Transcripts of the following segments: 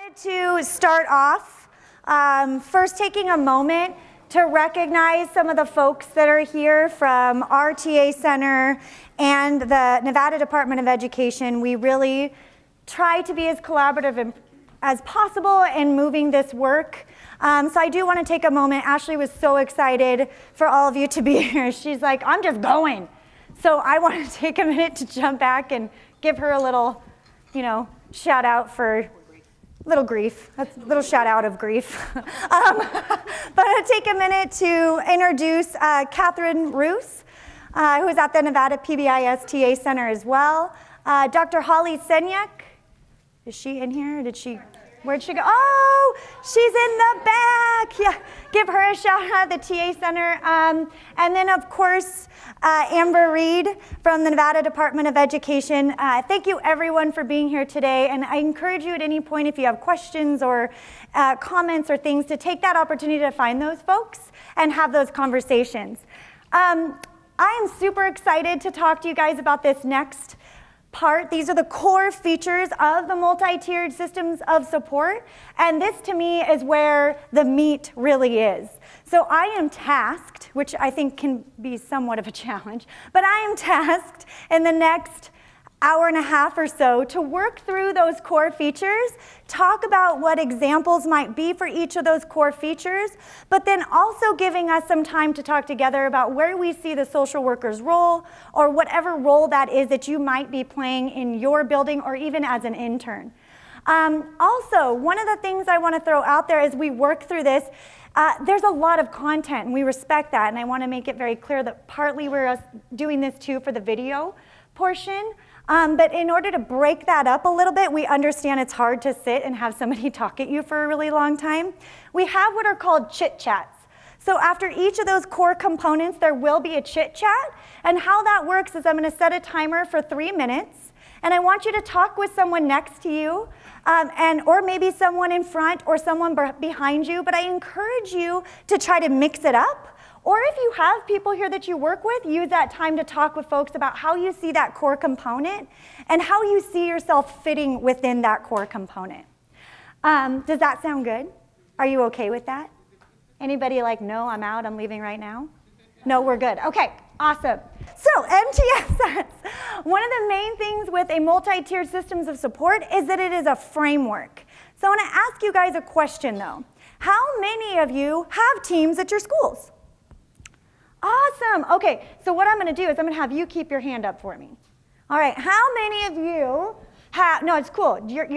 wanted to start off first taking a moment to recognize some of the folks that are here from our TA Center and the Nevada Department of Education. We really try to be as collaborative as possible in moving this work. So I do want to take a moment. Ashley was so excited for all of you to be here. She's like, I'm just going. So I want to take a minute to jump back and give her a little, shout out for little grief. That's a little shout out of grief. But I'll take a minute to introduce Catherine Roos, who is at the Nevada PBIS TA Center as well. Dr. Holly Senyak, is she in here? Where'd she go? Oh, she's in the back. Yeah, give her a shout out at the TA Center. And then, of course, Amber Reed from the Nevada Department of Education. Thank you, everyone, for being here today. And I encourage you at any point, if you have questions or comments or things, to take that opportunity to find those folks and have those conversations. I am super excited to talk to you guys about this next part. These are the core features of the multi-tiered systems of support, and this to me is where the meat really is. So I am tasked, which I think can be somewhat of a challenge, but I am tasked in the next hour and a half or so to work through those core features, talk about what examples might be for each of those core features, but then also giving us some time to talk together about where we see the social worker's role or whatever role that is that you might be playing in your building or even as an intern. Also, one of the things I want to throw out there as we work through this, there's a lot of content and we respect that, and I want to make it very clear that partly we're doing this too for the video portion. But in order to break that up a little bit, we understand it's hard to sit and have somebody talk at you for a really long time. We have what are called chit chats. So after each of those core components, there will be a chit chat. And how that works is I'm going to set a timer for 3 minutes. And I want you to talk with someone next to you, or maybe someone in front or someone behind you. But I encourage you to try to mix it up. Or if you have people here that you work with, use that time to talk with folks about how you see that core component and how you see yourself fitting within that core component. Does that sound good? Are you okay with that? Anybody like, no, I'm out, I'm leaving right now? No, we're good. Okay, awesome. So MTSS, one of the main things with a multi-tiered systems of support is that it is a framework. So I want to ask you guys a question though. How many of you have teams at your schools? Awesome. Okay, so what I'm going to do is I'm going to have you keep your hand up for me. All right, how many of you have, no, it's cool. You're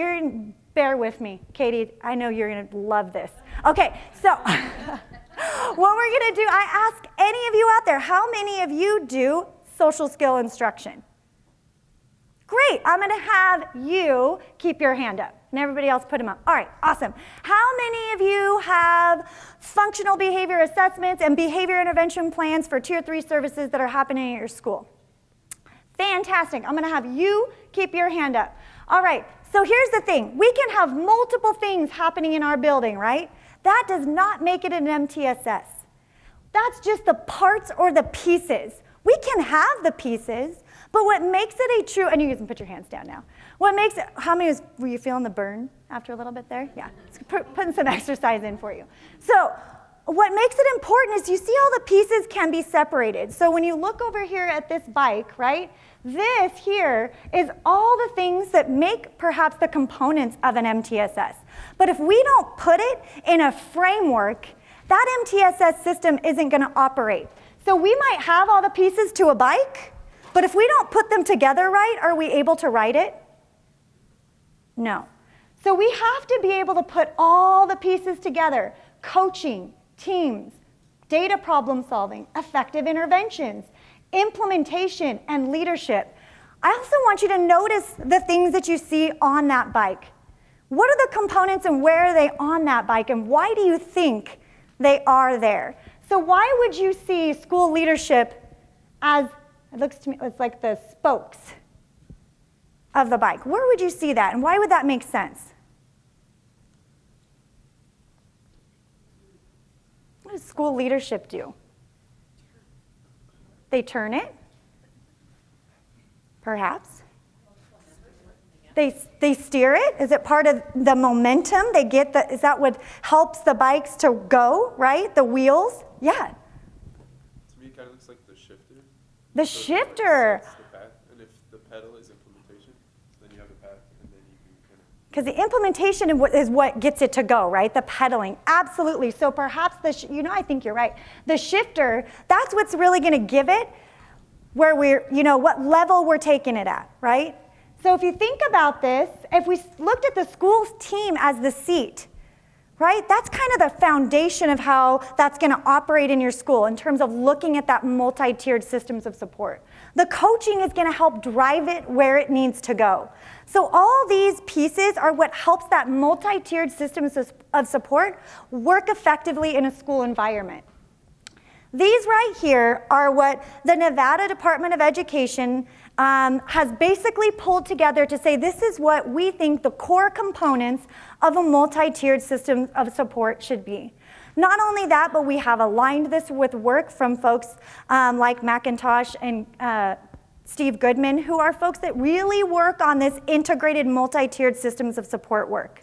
bear with me. Katie, I know you're going to love this. Okay, so what we're going to do, I ask any of you out there, how many of you do social skill instruction? Great, I'm going to have you keep your hand up. And everybody else put them up. All right, awesome. How many of you have functional behavior assessments and behavior intervention plans for Tier 3 services that are happening at your school? Fantastic. I'm going to have you keep your hand up. All right, so here's the thing. We can have multiple things happening in our building, right? That does not make it an MTSS. That's just the parts or the pieces. We can have the pieces, but what makes it a true, and you can put your hands down now. What makes it, were you feeling the burn after a little bit there? Yeah, it's putting some exercise in for you. So what makes it important is you see all the pieces can be separated. So when you look over here at this bike, right, this here is all the things that make perhaps the components of an MTSS. But if we don't put it in a framework, that MTSS system isn't going to operate. So we might have all the pieces to a bike, but if we don't put them together right, are we able to ride it? No. So we have to be able to put all the pieces together. Coaching, teams, data problem solving, effective interventions, implementation, and leadership. I also want you to notice the things that you see on that bike. What are the components and where are they on that bike, and why do you think they are there? So why would you see school leadership as, it looks to me, it's like the spokes of the bike? Where would you see that, and why would that make sense? What does school leadership do? They turn it? Perhaps. They steer it? Is it part of the momentum they get? Is that what helps the bikes to go, right? The wheels? Yeah. To me, it kind of looks like the shifter. The so shifter. It sets the path, and if the pedal is implementation, then you have the path, and then you can kind of... Because the implementation is what gets it to go, right? The pedaling, absolutely. So perhaps I think you're right. The shifter, that's what's really going to give it where what level we're taking it at, right? So if you think about this, if we looked at the school team as the seat, right? That's kind of the foundation of how that's going to operate in your school in terms of looking at that multi-tiered systems of support. The coaching is going to help drive it where it needs to go. So all these pieces are what helps that multi-tiered systems of support work effectively in a school environment. These right here are what the Nevada Department of Education has basically pulled together to say this is what we think the core components of a multi-tiered system of support should be. Not only that, but we have aligned this with work from folks like McIntosh and Steve Goodman, who are folks that really work on this integrated multi-tiered systems of support work.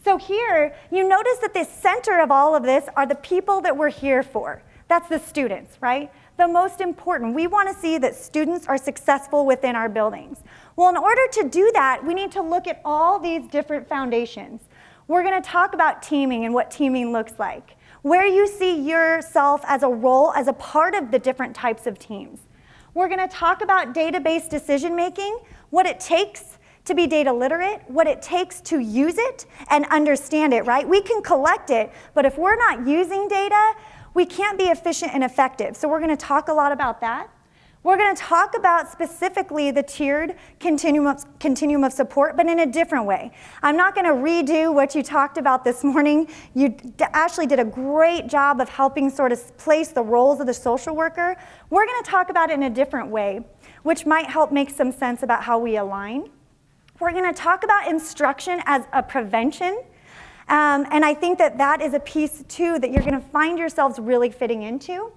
So here, you notice that the center of all of this are the people that we're here for. That's the students, right? The most important. We want to see that students are successful within our buildings. Well, in order to do that, we need to look at all these different foundations. We're going to talk about teaming and what teaming looks like, where you see yourself as a role, as a part of the different types of teams. We're going to talk about database decision making, what it takes to be data literate, what it takes to use it and understand it, right? We can collect it, but if we're not using data, we can't be efficient and effective. So we're going to talk a lot about that. We're going to talk about specifically the tiered continuum of support, but in a different way. I'm not going to redo what you talked about this morning. You actually did a great job of helping sort of place the roles of the social worker. We're going to talk about it in a different way, which might help make some sense about how we align. We're going to talk about instruction as a prevention. And I think that is a piece, too, that you're going to find yourselves really fitting into.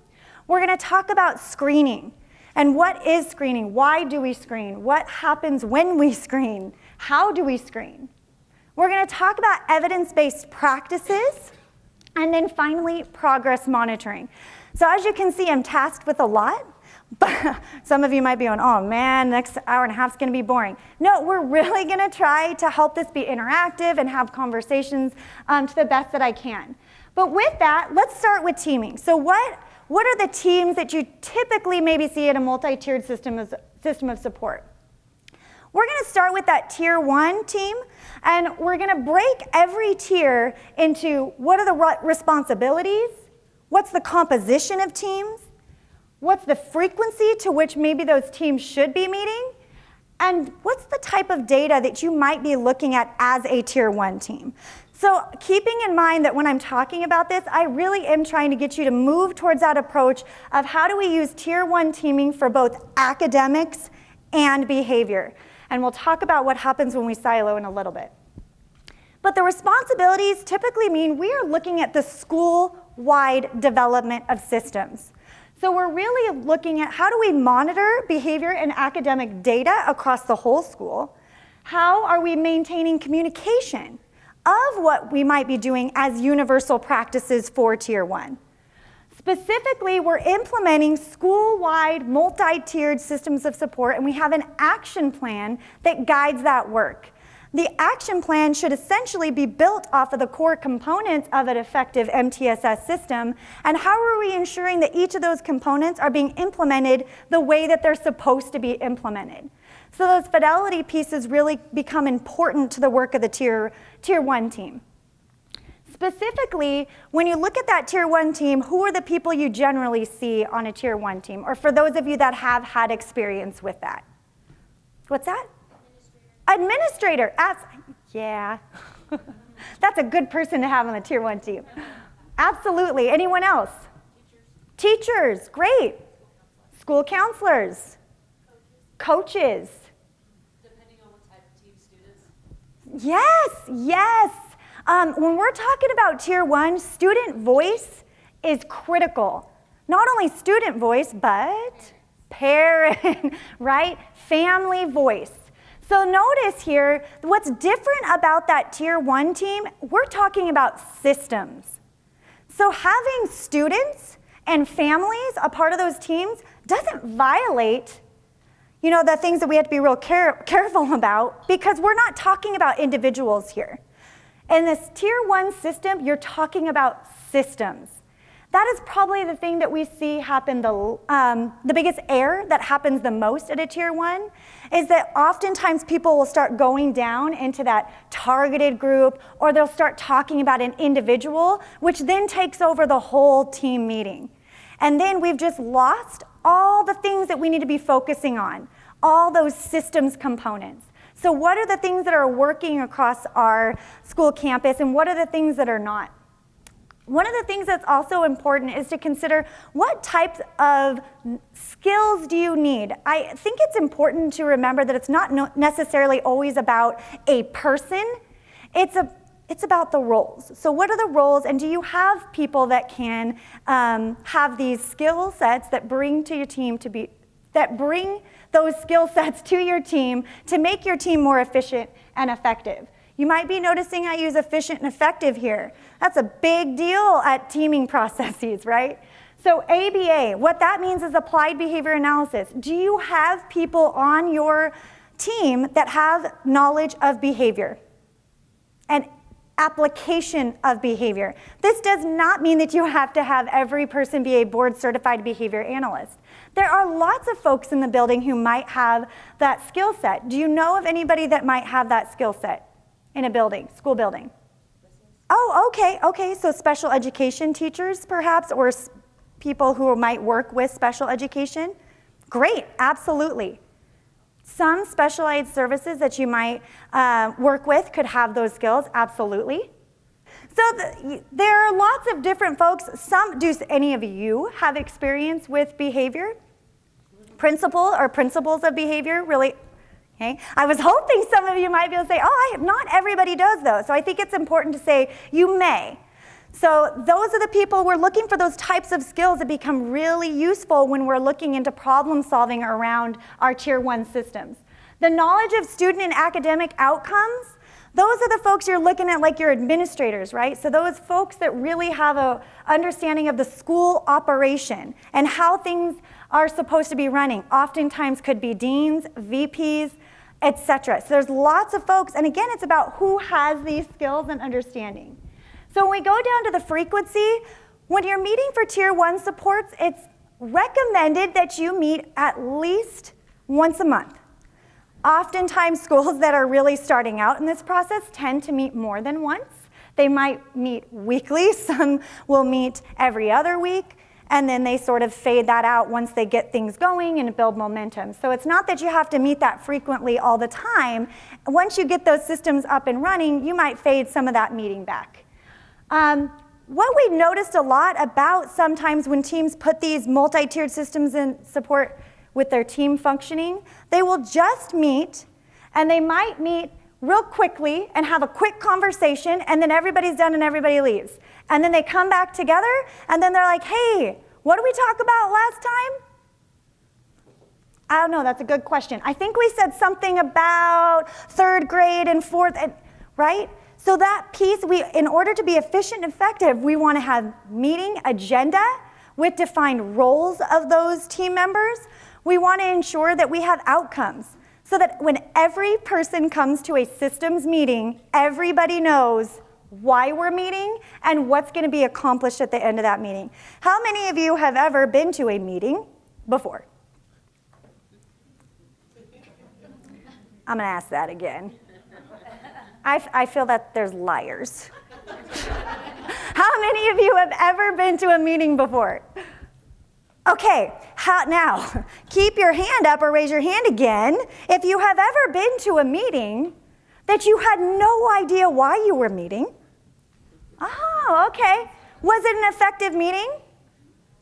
We're going to talk about screening. And what is screening? Why do we screen? What happens when we screen? How do we screen? We're going to talk about evidence-based practices. And then finally, progress monitoring. So as you can see, I'm tasked with a lot. But some of you might be going, oh man, next hour and a half is going to be boring. No, we're really going to try to help this be interactive and have conversations to the best that I can. But with that, let's start with teaming. So what are the teams that you typically maybe see in a multi-tiered system of support? We're going to start with that tier 1 team, and we're going to break every tier into what are the responsibilities, what's the composition of teams, what's the frequency to which maybe those teams should be meeting? And what's the type of data that you might be looking at as a tier 1 team? So keeping in mind that when I'm talking about this, I really am trying to get you to move towards that approach of how do we use tier 1 teaming for both academics and behavior. And we'll talk about what happens when we silo in a little bit. But the responsibilities typically mean we are looking at the school-wide development of systems. So we're really looking at how do we monitor behavior and academic data across the whole school? How are we maintaining communication of what we might be doing as universal practices for tier 1? Specifically, we're implementing school-wide multi-tiered systems of support, and we have an action plan that guides that work. The action plan should essentially be built off of the core components of an effective MTSS system, and how are we ensuring that each of those components are being implemented the way that they're supposed to be implemented. So those fidelity pieces really become important to the work of the tier 1 team. Specifically, when you look at that tier 1 team, who are the people you generally see on a tier 1 team? Or for those of you that have had experience with that? What's that? Administrator. Yeah. That's a good person to have on the tier 1 team. Absolutely. Anyone else? Teachers. Great. School counselors. Coaches. Depending on what type of team students. Yes. When we're talking about tier 1, student voice is critical. Not only student voice, but parent, right? Family voice. So notice here, what's different about that Tier 1 team, we're talking about systems. So having students and families a part of those teams doesn't violate, the things that we have to be real careful about, because we're not talking about individuals here. In this Tier 1 system, you're talking about systems. That is probably the thing that we see happen, the biggest error that happens the most at a Tier 1 is that oftentimes people will start going down into that targeted group, or they'll start talking about an individual, which then takes over the whole team meeting. And then we've just lost all the things that we need to be focusing on, all those systems components. So what are the things that are working across our school campus, and what are the things that are not? One of the things that's also important is to consider what types of skills do you need. I think it's important to remember that it's not necessarily always about a person. It's about the roles. So what are the roles, and do you have people that can have these skill sets that bring those skill sets to your team to make your team more efficient and effective? You might be noticing I use efficient and effective here. That's a big deal at teaming processes, right? So ABA, what that means is applied behavior analysis. Do you have people on your team that have knowledge of behavior and application of behavior? This does not mean that you have to have every person be a board-certified behavior analyst. There are lots of folks in the building who might have that skill set. Do you know of anybody that might have that skill set in a building, school building? Oh, okay, so special education teachers perhaps, or people who might work with special education? Great, absolutely. Some specialized services that you might work with could have those skills, absolutely. So there are lots of different folks. Do any of you have experience with behavior? Principles of behavior, really? Okay. I was hoping some of you might be able to say, not everybody does though. So I think it's important to say you may. So those are the people we're looking for, those types of skills that become really useful when we're looking into problem solving around our Tier 1 systems. The knowledge of student and academic outcomes, those are the folks you're looking at, like your administrators, right? So those folks that really have an understanding of the school operation and how things are supposed to be running. Oftentimes could be deans, VPs, etc. So there's lots of folks, and again, it's about who has these skills and understanding. So when we go down to the frequency, when you're meeting for Tier 1 supports, it's recommended that you meet at least once a month. Oftentimes, schools that are really starting out in this process tend to meet more than once. They might meet weekly, some will meet every other week, and then they sort of fade that out once they get things going and build momentum. So it's not that you have to meet that frequently all the time. Once you get those systems up and running, you might fade some of that meeting back. What we've noticed a lot about sometimes when teams put these multi-tiered systems in support with their team functioning, they will just meet, and they might meet real quickly and have a quick conversation, and then everybody's done and everybody leaves. And then they come back together, and then they're like, hey, what did we talk about last time? I don't know, that's a good question. I think we said something about third grade and fourth, right? So that piece, in order to be efficient and effective, we want to have meeting agenda with defined roles of those team members. We want to ensure that we have outcomes so that when every person comes to a systems meeting, everybody knows why we're meeting and what's going to be accomplished at the end of that meeting. How many of you have ever been to a meeting before? I'm going to ask that again. I feel that there's liars. How many of you have ever been to a meeting before? Okay, now, keep your hand up or raise your hand again if you have ever been to a meeting that you had no idea why you were meeting. Oh, okay. Was it an effective meeting?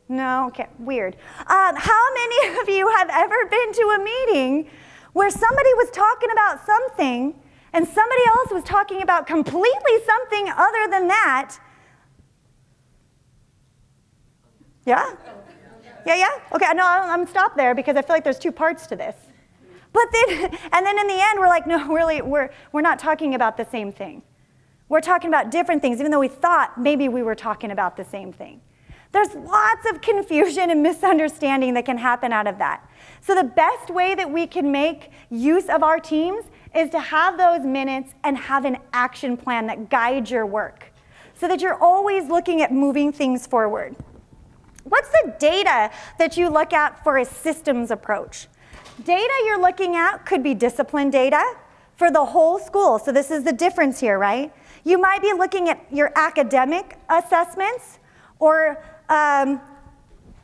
No, okay, weird. How many of you have ever been to a meeting where somebody was talking about something and somebody else was talking about completely something other than that? Yeah? Yeah? Okay, no, I'm gonna stop there because I feel like there's two parts to this. But then, and then in the end, we're like, no, really, we're not talking about the same thing. We're talking about different things, even though we thought maybe we were talking about the same thing. There's lots of confusion and misunderstanding that can happen out of that. So the best way that we can make use of our teams is to have those minutes and have an action plan that guides your work so that you're always looking at moving things forward. What's the data that you look at for a systems approach? Data you're looking at could be discipline data for the whole school. So this is the difference here, right? You might be looking at your academic assessments or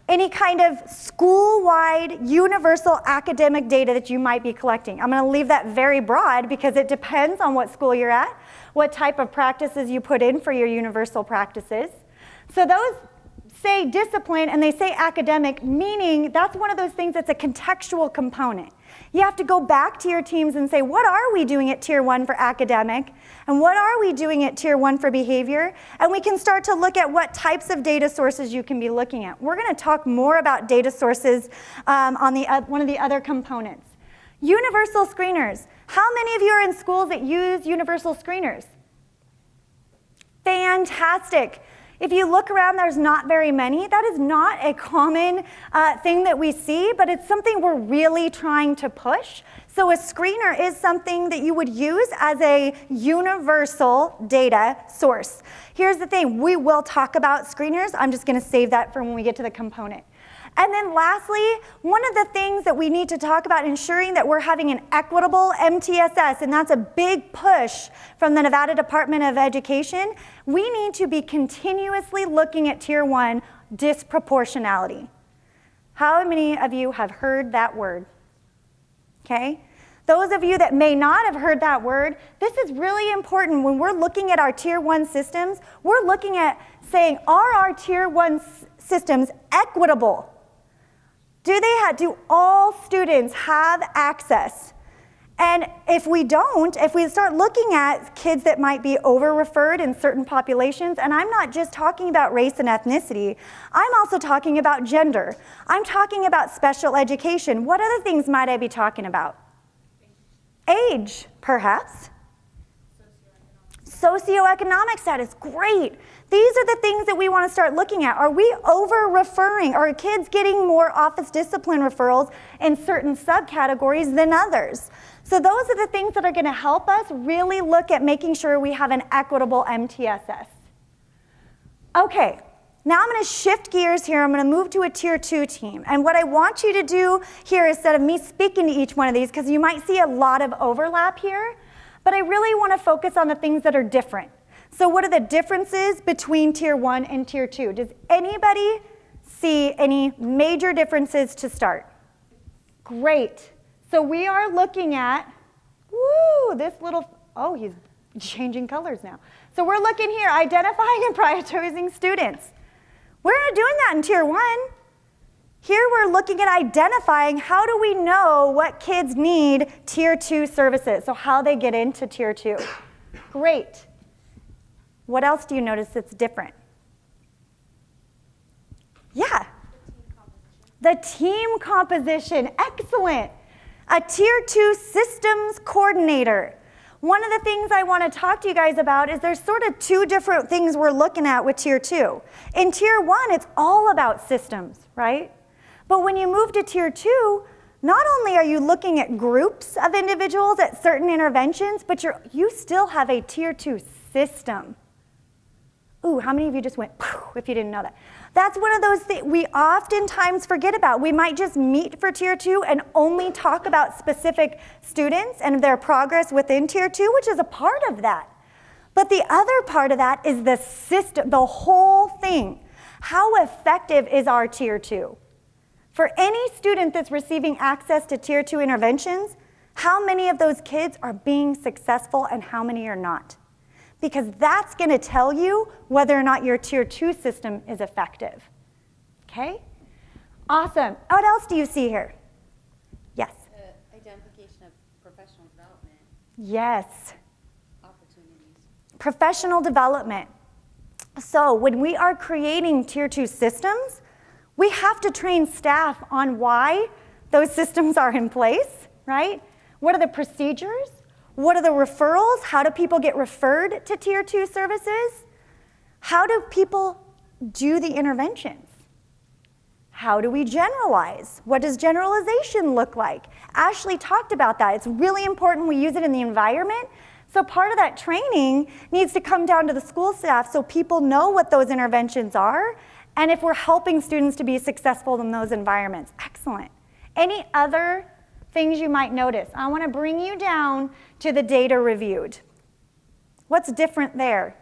any kind of school-wide universal academic data that you might be collecting. I'm going to leave that very broad because it depends on what school you're at, what type of practices you put in for your universal practices. So those say discipline and they say academic, meaning that's one of those things that's a contextual component. You have to go back to your teams and say, what are we doing at Tier 1 for academic? And what are we doing at Tier 1 for behavior? And we can start to look at what types of data sources you can be looking at. We're going to talk more about data sources on one of the other components. Universal screeners. How many of you are in schools that use universal screeners? Fantastic. If you look around, there's not very many. That is not a common thing that we see, but it's something we're really trying to push. So a screener is something that you would use as a universal data source. Here's the thing, we will talk about screeners. I'm just gonna save that for when we get to the component. And then lastly, one of the things that we need to talk about ensuring that we're having an equitable MTSS, and that's a big push from the Nevada Department of Education. We need to be continuously looking at Tier 1 disproportionality. How many of you have heard that word? Okay? Those of you that may not have heard that word, this is really important when we're looking at our Tier 1 systems. We're looking at saying, are our Tier 1 systems equitable? Do all students have access? And if we don't, if we start looking at kids that might be over-referred in certain populations, and I'm not just talking about race and ethnicity, I'm also talking about gender. I'm talking about special education. What other things might I be talking about? Age, perhaps. Socioeconomic status, great. These are the things that we want to start looking at. Are we over-referring? Are kids getting more office discipline referrals in certain subcategories than others? So those are the things that are going to help us really look at making sure we have an equitable MTSS. Okay, now I'm going to shift gears here. I'm going to move to a Tier 2 team. And what I want you to do here, instead of me speaking to each one of these, because you might see a lot of overlap here, but I really want to focus on the things that are different. So what are the differences between Tier 1 and Tier 2? Does anybody see any major differences to start? Great. So we are looking at, this little, he's changing colors now. So we're looking here, identifying and prioritizing students. We're not doing that in Tier 1. Here we're looking at identifying how do we know what kids need Tier 2 services, so how they get into Tier 2. Great. What else do you notice that's different? Yeah. The team composition, excellent. A Tier 2 systems coordinator. One of the things I want to talk to you guys about is there's sort of two different things we're looking at with Tier 2. In Tier 1, it's all about systems, right? But when you move to Tier 2, not only are you looking at groups of individuals at certain interventions, but you still have a Tier 2 system. Ooh, how many of you just went, if you didn't know that? That's one of those things we oftentimes forget about. We might just meet for Tier 2 and only talk about specific students and their progress within Tier 2, which is a part of that. But the other part of that is the system, the whole thing. How effective is our Tier 2? For any student that's receiving access to Tier 2 interventions, how many of those kids are being successful and how many are not? Because that's going to tell you whether or not your Tier 2 system is effective. Okay? Awesome. What else do you see here? Yes? Identification of professional development. Yes. Opportunities. Professional development. So when we are creating Tier 2 systems, we have to train staff on why those systems are in place. right? What are the procedures? What are the referrals? How do people get referred to Tier 2 services? How do people do the interventions? How do we generalize? What does generalization look like? Ashley talked about that. It's really important we use it in the environment. So part of that training needs to come down to the school staff so people know what those interventions are and if we're helping students to be successful in those environments. Excellent. Any other things you might notice? I want to bring you down to the data reviewed. What's different there?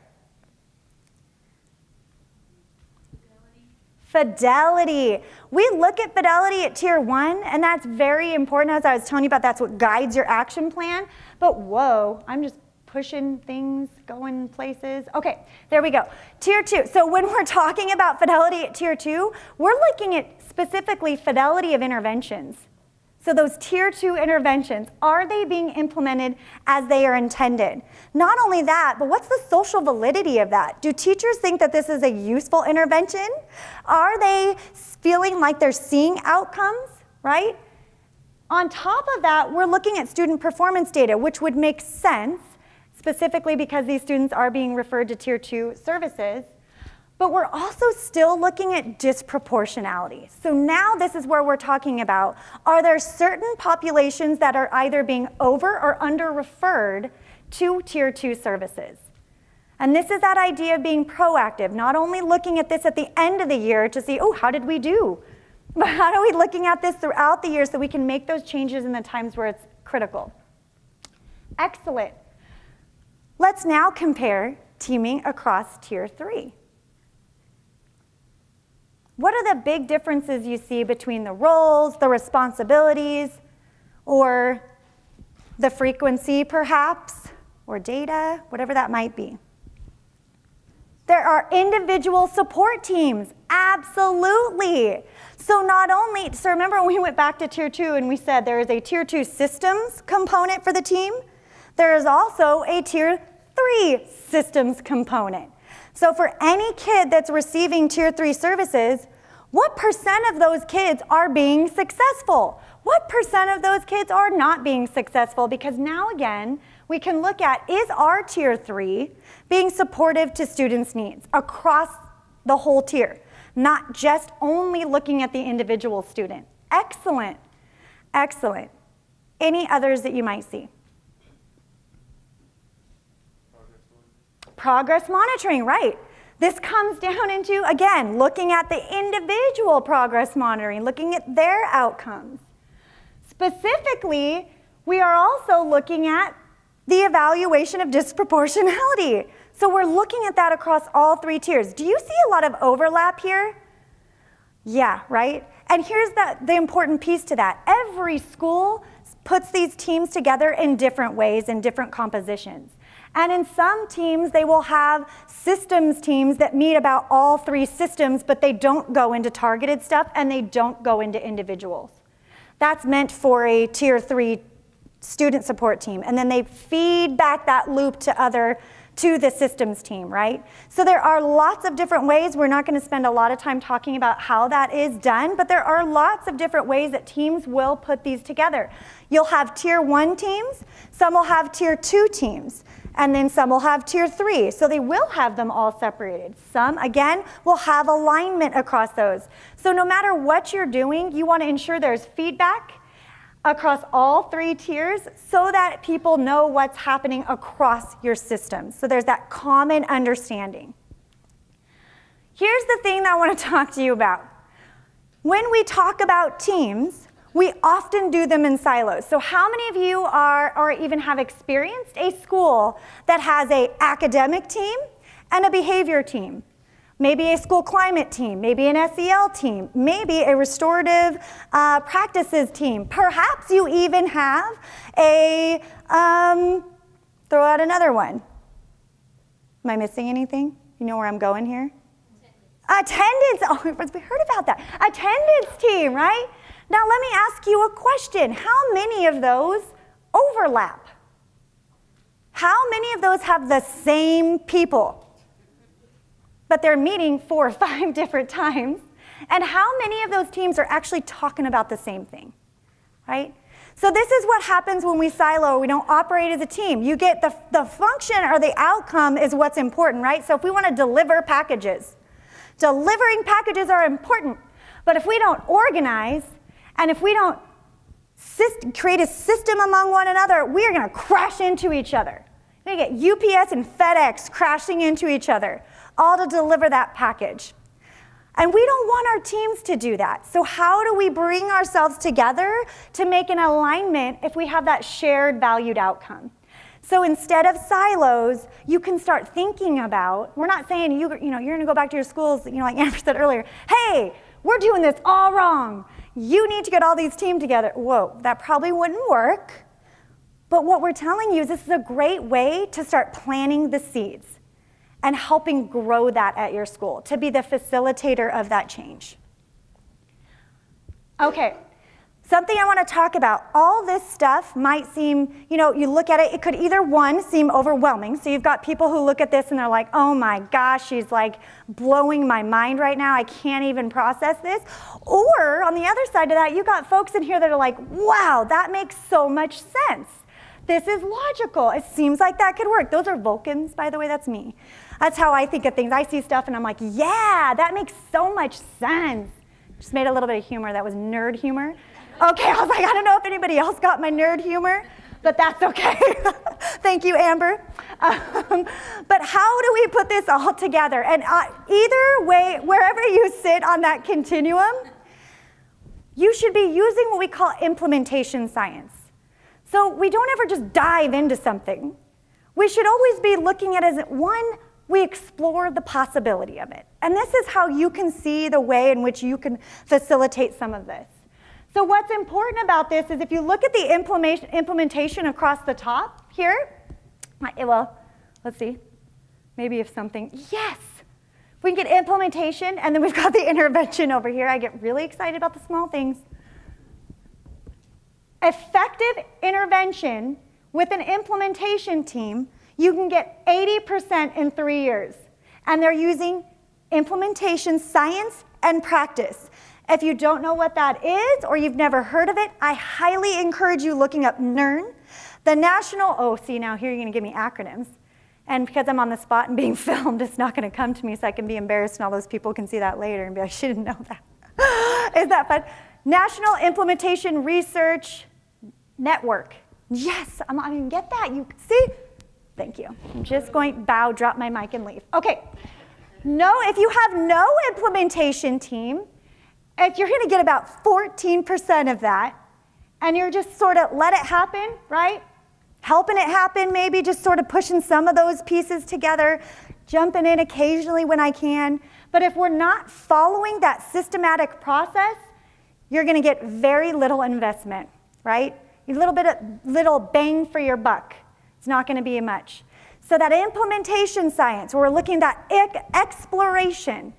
Fidelity. We look at fidelity at Tier 1, and that's very important. As I was telling you about, that's what guides your action plan. But whoa, I'm just pushing things, going places. Okay, there we go. Tier 2. So when we're talking about fidelity at Tier 2, we're looking at specifically fidelity of interventions. So those Tier 2 interventions, are they being implemented as they are intended? Not only that, but what's the social validity of that? Do teachers think that this is a useful intervention? Are they feeling like they're seeing outcomes, right? On top of that, we're looking at student performance data, which would make sense, specifically because these students are being referred to Tier 2 services. But we're also still looking at disproportionality. So now this is where we're talking about, are there certain populations that are either being over or under referred to Tier 2 services? And this is that idea of being proactive, not only looking at this at the end of the year to see, oh, how did we do? But how are we looking at this throughout the year so we can make those changes in the times where it's critical? Excellent. Let's now compare teaming across Tier 3. What are the big differences you see between the roles, the responsibilities, or the frequency perhaps, or data, whatever that might be? There are individual support teams, absolutely. So remember when we went back to Tier 2 and we said there is a Tier 2 systems component for the team, there is also a Tier 3 systems component. So for any kid that's receiving Tier 3 services, what percent of those kids are being successful? What percent of those kids are not being successful? Because now again, we can look at, is our Tier 3 being supportive to students' needs across the whole tier, not just only looking at the individual student? Excellent, excellent. Any others that you might see? Progress monitoring, right. This comes down into, again, looking at the individual progress monitoring, looking at their outcomes. Specifically, we are also looking at the evaluation of disproportionality. So we're looking at that across all 3 tiers. Do you see a lot of overlap here? Yeah, right? And here's the important piece to that. Every school puts these teams together in different ways, in different compositions. And in some teams, they will have systems teams that meet about all 3 systems, but they don't go into targeted stuff and they don't go into individuals. That's meant for a Tier 3 student support team. And then they feed back that loop to the systems team, right? So there are lots of different ways. We're not going to spend a lot of time talking about how that is done, but there are lots of different ways that teams will put these together. You'll have Tier 1 teams, some will have Tier 2 teams, and then some will have Tier 3. So they will have them all separated. Some, again, will have alignment across those. So no matter what you're doing, you want to ensure there's feedback across all 3 tiers so that people know what's happening across your systems. So there's that common understanding. Here's the thing that I want to talk to you about. When we talk about teams, we often do them in silos. So how many of you are or even have experienced a school that has an academic team and a behavior team? Maybe a school climate team, maybe an SEL team, maybe a restorative practices team. Perhaps you even have a, throw out another one. Am I missing anything? You know where I'm going here? Attendance. Oh, we heard about that. Attendance team, right? Now let me ask you a question. How many of those overlap? How many of those have the same people? But they're meeting 4 or 5 different times. And how many of those teams are actually talking about the same thing, right? So this is what happens when we silo, we don't operate as a team. You get the function or the outcome is what's important, right? So if we want to deliver packages, delivering packages are important. But if we don't organize, and if we don't create a system among one another, we are going to crash into each other. We're going to get UPS and FedEx crashing into each other, all to deliver that package. And we don't want our teams to do that. So how do we bring ourselves together to make an alignment if we have that shared valued outcome? So instead of silos, you can start thinking about, we're not saying you're going to go back to your schools, like Amber said earlier, hey, we're doing this all wrong. You need to get all these teams together. Whoa, that probably wouldn't work. But what we're telling you is this is a great way to start planting the seeds and helping grow that at your school, to be the facilitator of that change. Okay, something I want to talk about. All this stuff might seem, you look at it, it could either one, seem overwhelming. So you've got people who look at this and they're like, oh my gosh, she's like blowing my mind right now. I can't even process this. Or on the other side of that, you got folks in here that are like, wow, that makes so much sense. This is logical. It seems like that could work. Those are Vulcans, by the way, that's me. That's how I think of things. I see stuff and I'm like, yeah, that makes so much sense. Just made a little bit of humor. That was nerd humor. Okay, I was like, I don't know if anybody else got my nerd humor, but that's okay. Thank you, Amber. But how do we put this all together? And either way, wherever you sit on that continuum, you should be using what we call implementation science. So we don't ever just dive into something. We should always be looking at it as, one, we explore the possibility of it. And this is how you can see the way in which you can facilitate some of this. So what's important about this is if you look at the implementation across the top here, well, let's see, maybe if something, yes. We can get implementation, and then we've got the intervention over here. I get really excited about the small things. Effective intervention with an implementation team, you can get 80% in 3 years. And they're using implementation science and practice. If you don't know what that is or you've never heard of it, I highly encourage you looking up NERN, the National, see now here you're going to give me acronyms. And because I'm on the spot and being filmed, it's not going to come to me so I can be embarrassed and all those people can see that later and be like, she didn't know that. Is that fun? National Implementation Research Network. Yes, I mean, get that. You see? Thank you. I'm just going bow, drop my mic, and leave. Okay. No, if you have no implementation team, if you're going to get about 14% of that, and you're just sort of let it happen, right? Helping it happen, maybe just sort of pushing some of those pieces together, jumping in occasionally when I can. But if we're not following that systematic process, you're going to get very little investment, right? A little bang for your buck. It's not going to be much. So that implementation science, we're looking at exploration.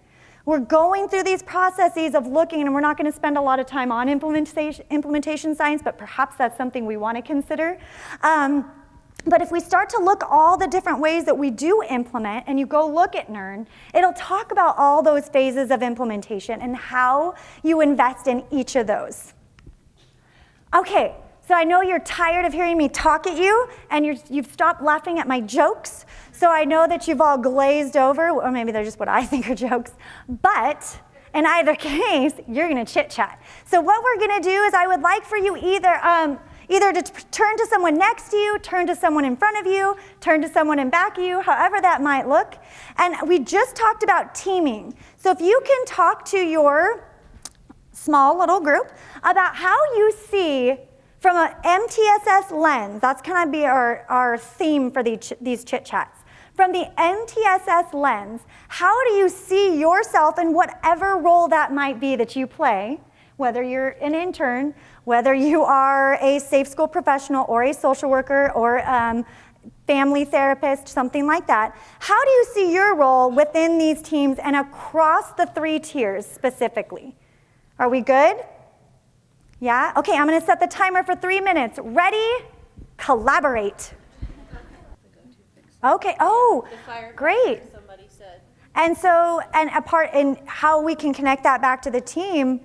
We're going through these processes of looking, and we're not going to spend a lot of time on implementation science, but perhaps that's something we want to consider. But if we start to look all the different ways that we do implement, and you go look at NERN, it'll talk about all those phases of implementation and how you invest in each of those. Okay. So I know you're tired of hearing me talk at you, and you've stopped laughing at my jokes. So I know that you've all glazed over, or maybe they're just what I think are jokes. But in either case, you're going to chit-chat. So what we're going to do is I would like for you either to turn to someone next to you, turn to someone in front of you, turn to someone in back of you, however that might look. And we just talked about teaming. So if you can talk to your small little group about how you see from an MTSS lens, that's kind of be our theme for these chit-chats. From the MTSS lens, how do you see yourself in whatever role that might be that you play, whether you're an intern, whether you are a safe school professional or a social worker or family therapist, something like that. How do you see your role within these teams and across the 3 tiers specifically? Are we good? Yeah? Okay, I'm going to set the timer for 3 minutes. Ready? Collaborate. Okay, great. Somebody said. And so, and a part in how we can connect that back to the team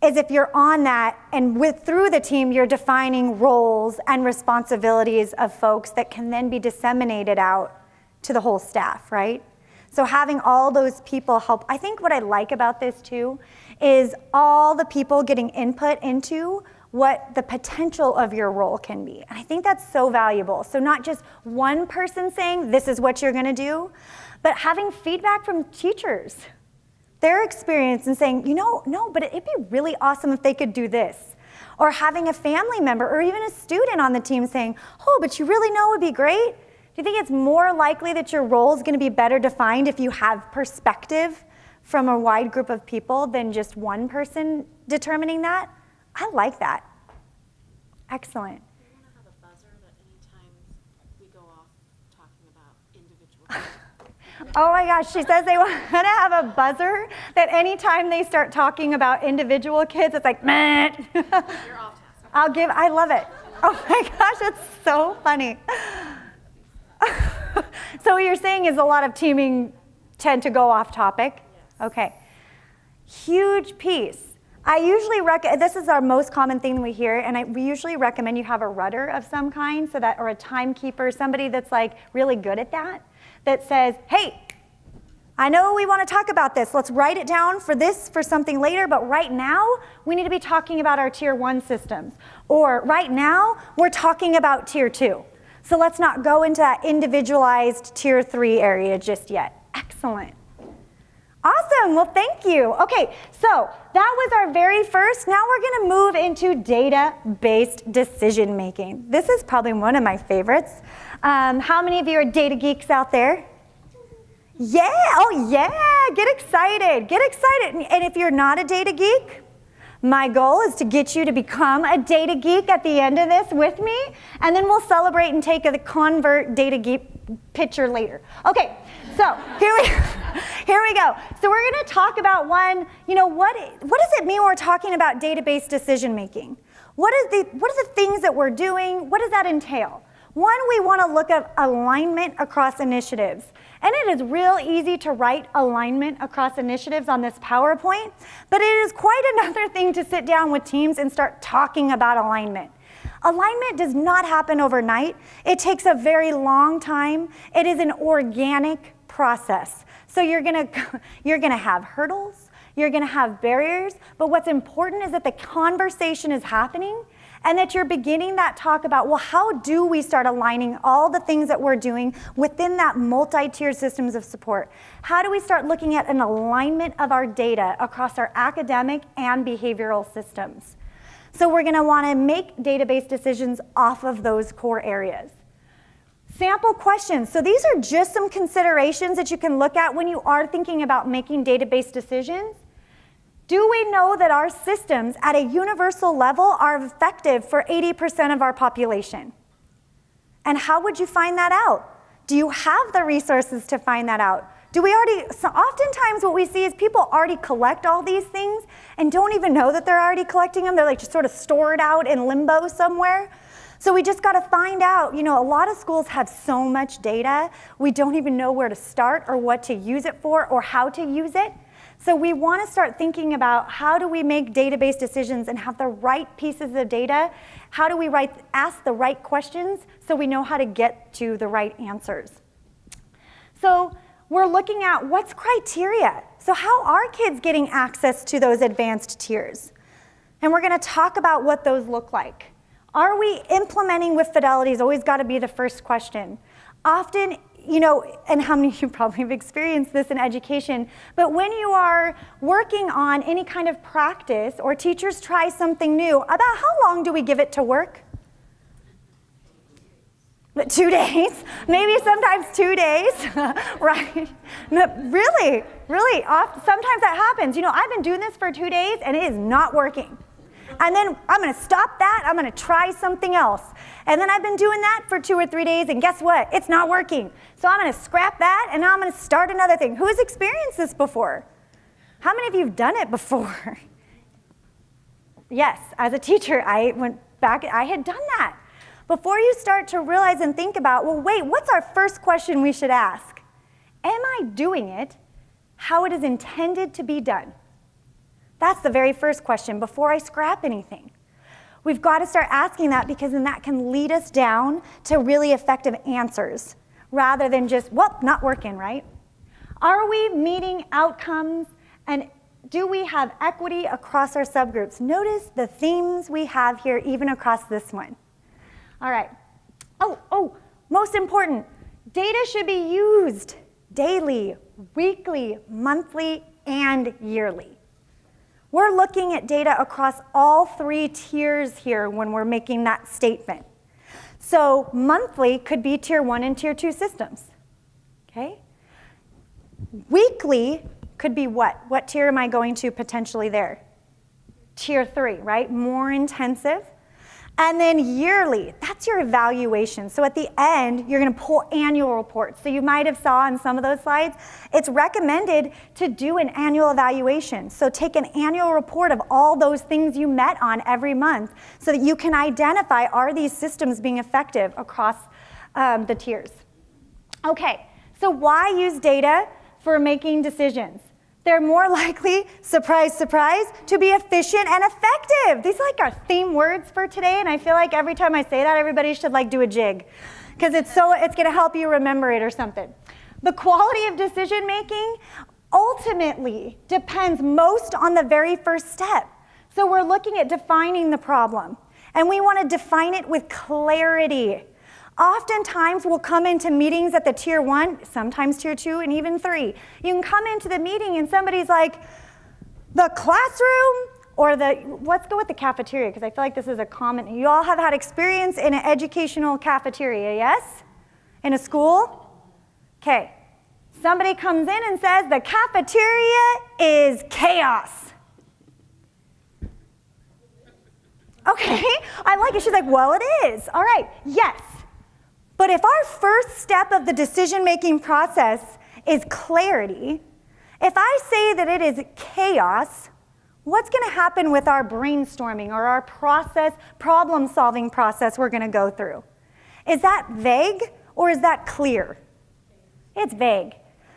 is if you're on that and through the team, you're defining roles and responsibilities of folks that can then be disseminated out to the whole staff, right? So having all those people help. I think what I like about this too is all the people getting input into what the potential of your role can be. And I think that's so valuable. So not just one person saying, this is what you're gonna do, but having feedback from teachers, their experience, and saying, no, but it'd be really awesome if they could do this. Or having a family member or even a student on the team saying, oh, but you really know it would be great. Do you think it's more likely that your role is gonna be better defined if you have perspective from a wide group of people than just one person determining that? I like that. Excellent. We want to have a buzzer that anytime we go off talking about individual. Oh my gosh, she says they want to have a buzzer that anytime they start talking about individual kids, it's like, meh. You're off task. I love it. Oh my gosh, that's so funny. So what you're saying is a lot of teaming tend to go off topic? Yes. Okay. Huge piece. I usually this is our most common thing we hear, and we usually recommend you have a rudder of some kind, so that, or a timekeeper, somebody that's like really good at that says, hey, I know we want to talk about this. Let's write it down for something later, but right now we need to be talking about our tier 1 systems. Or right now we're talking about tier 2. So let's not go into that individualized tier 3 area just yet. Excellent. Awesome, well thank you. Okay, so that was our very first. Now we're gonna move into data-based decision making. This is probably one of my favorites. How many of you are data geeks out there? Yeah, oh yeah, get excited, get excited. And if you're not a data geek, my goal is to get you to become a data geek at the end of this with me, and then we'll celebrate and take a convert data geek picture later. Okay, so here we go. So we're gonna talk about one, what does it mean when we're talking about database decision making? What are the things that we're doing? What does that entail? One, we wanna look at alignment across initiatives. And it is real easy to write alignment across initiatives on this PowerPoint, but it is quite another thing to sit down with teams and start talking about alignment. Alignment does not happen overnight. It takes a very long time. It is an organic process. So you're gonna have hurdles, you're gonna have barriers, but what's important is that the conversation is happening and that you're beginning that talk about, well, how do we start aligning all the things that we're doing within that multi-tiered systems of support? How do we start looking at an alignment of our data across our academic and behavioral systems? So we're gonna wanna make database decisions off of those core areas. Sample questions. So these are just some considerations that you can look at when you are thinking about making database decisions. Do we know that our systems at a universal level are effective for 80% of our population? And how would you find that out? Do you have the resources to find that out? So oftentimes what we see is people already collect all these things and don't even know that they're already collecting them. They're like just sort of stored out in limbo somewhere. So we just gotta find out, a lot of schools have so much data, we don't even know where to start or what to use it for or how to use it. So we want to start thinking about how do we make database decisions and have the right pieces of data? How do we ask the right questions so we know how to get to the right answers? So we're looking at what's criteria. So how are kids getting access to those advanced tiers? And we're going to talk about what those look like. Are we implementing with fidelity is always got to be the first question. Often, and how many of you probably have experienced this in education, but when you are working on any kind of practice or teachers try something new, about how long do we give it to work? 2 days, maybe sometimes 2 days, right? No, really, sometimes that happens. I've been doing this for 2 days and it is not working. And then I'm gonna stop that, I'm gonna try something else. And then I've been doing that for 2 or 3 days and guess what? It's not working. So I'm gonna scrap that and now I'm gonna start another thing. Who has experienced this before? How many of you have done it before? Yes, as a teacher, I went back, I had done that. Before you start to realize and think about, well, wait, what's our first question we should ask? Am I doing it how it is intended to be done? That's the very first question before I scrap anything. We've got to start asking that because then that can lead us down to really effective answers rather than just, well, not working, right? Are we meeting outcomes, and do we have equity across our subgroups? Notice the themes we have here even across this one. All right. Oh, most important, data should be used daily, weekly, monthly, and yearly. We're looking at data across all 3 tiers here when we're making that statement. So monthly could be tier 1 and tier 2 systems, okay? Weekly could be what? What tier am I going to potentially there? Tier 3, right? More intensive. And then yearly, that's your evaluation. So at the end, you're gonna pull annual reports. So you might have saw on some of those slides, it's recommended to do an annual evaluation. So take an annual report of all those things you met on every month so that you can identify, are these systems being effective across the tiers? Okay, so why use data for making decisions? They're more likely, surprise, surprise, to be efficient and effective. These are our theme words for today, and I feel like every time I say that, everybody should do a jig, because it's gonna help you remember it or something. The quality of decision making ultimately depends most on the very first step. So we're looking at defining the problem, and we wanna define it with clarity. Oftentimes, we'll come into meetings at the tier 1, sometimes tier 2, and even 3. You can come into the meeting and somebody's like, the classroom or let's go with the cafeteria, because I feel like this is a common, you all have had experience in an educational cafeteria, yes? In a school? Okay. Somebody comes in and says, the cafeteria is chaos. Okay, I like it. She's like, well, it is. All right, yes. But if our first step of the decision-making process is clarity, if I say that it is chaos, what's going to happen with our brainstorming or our problem-solving process we're going to go through? Is that vague or is that clear? It's vague.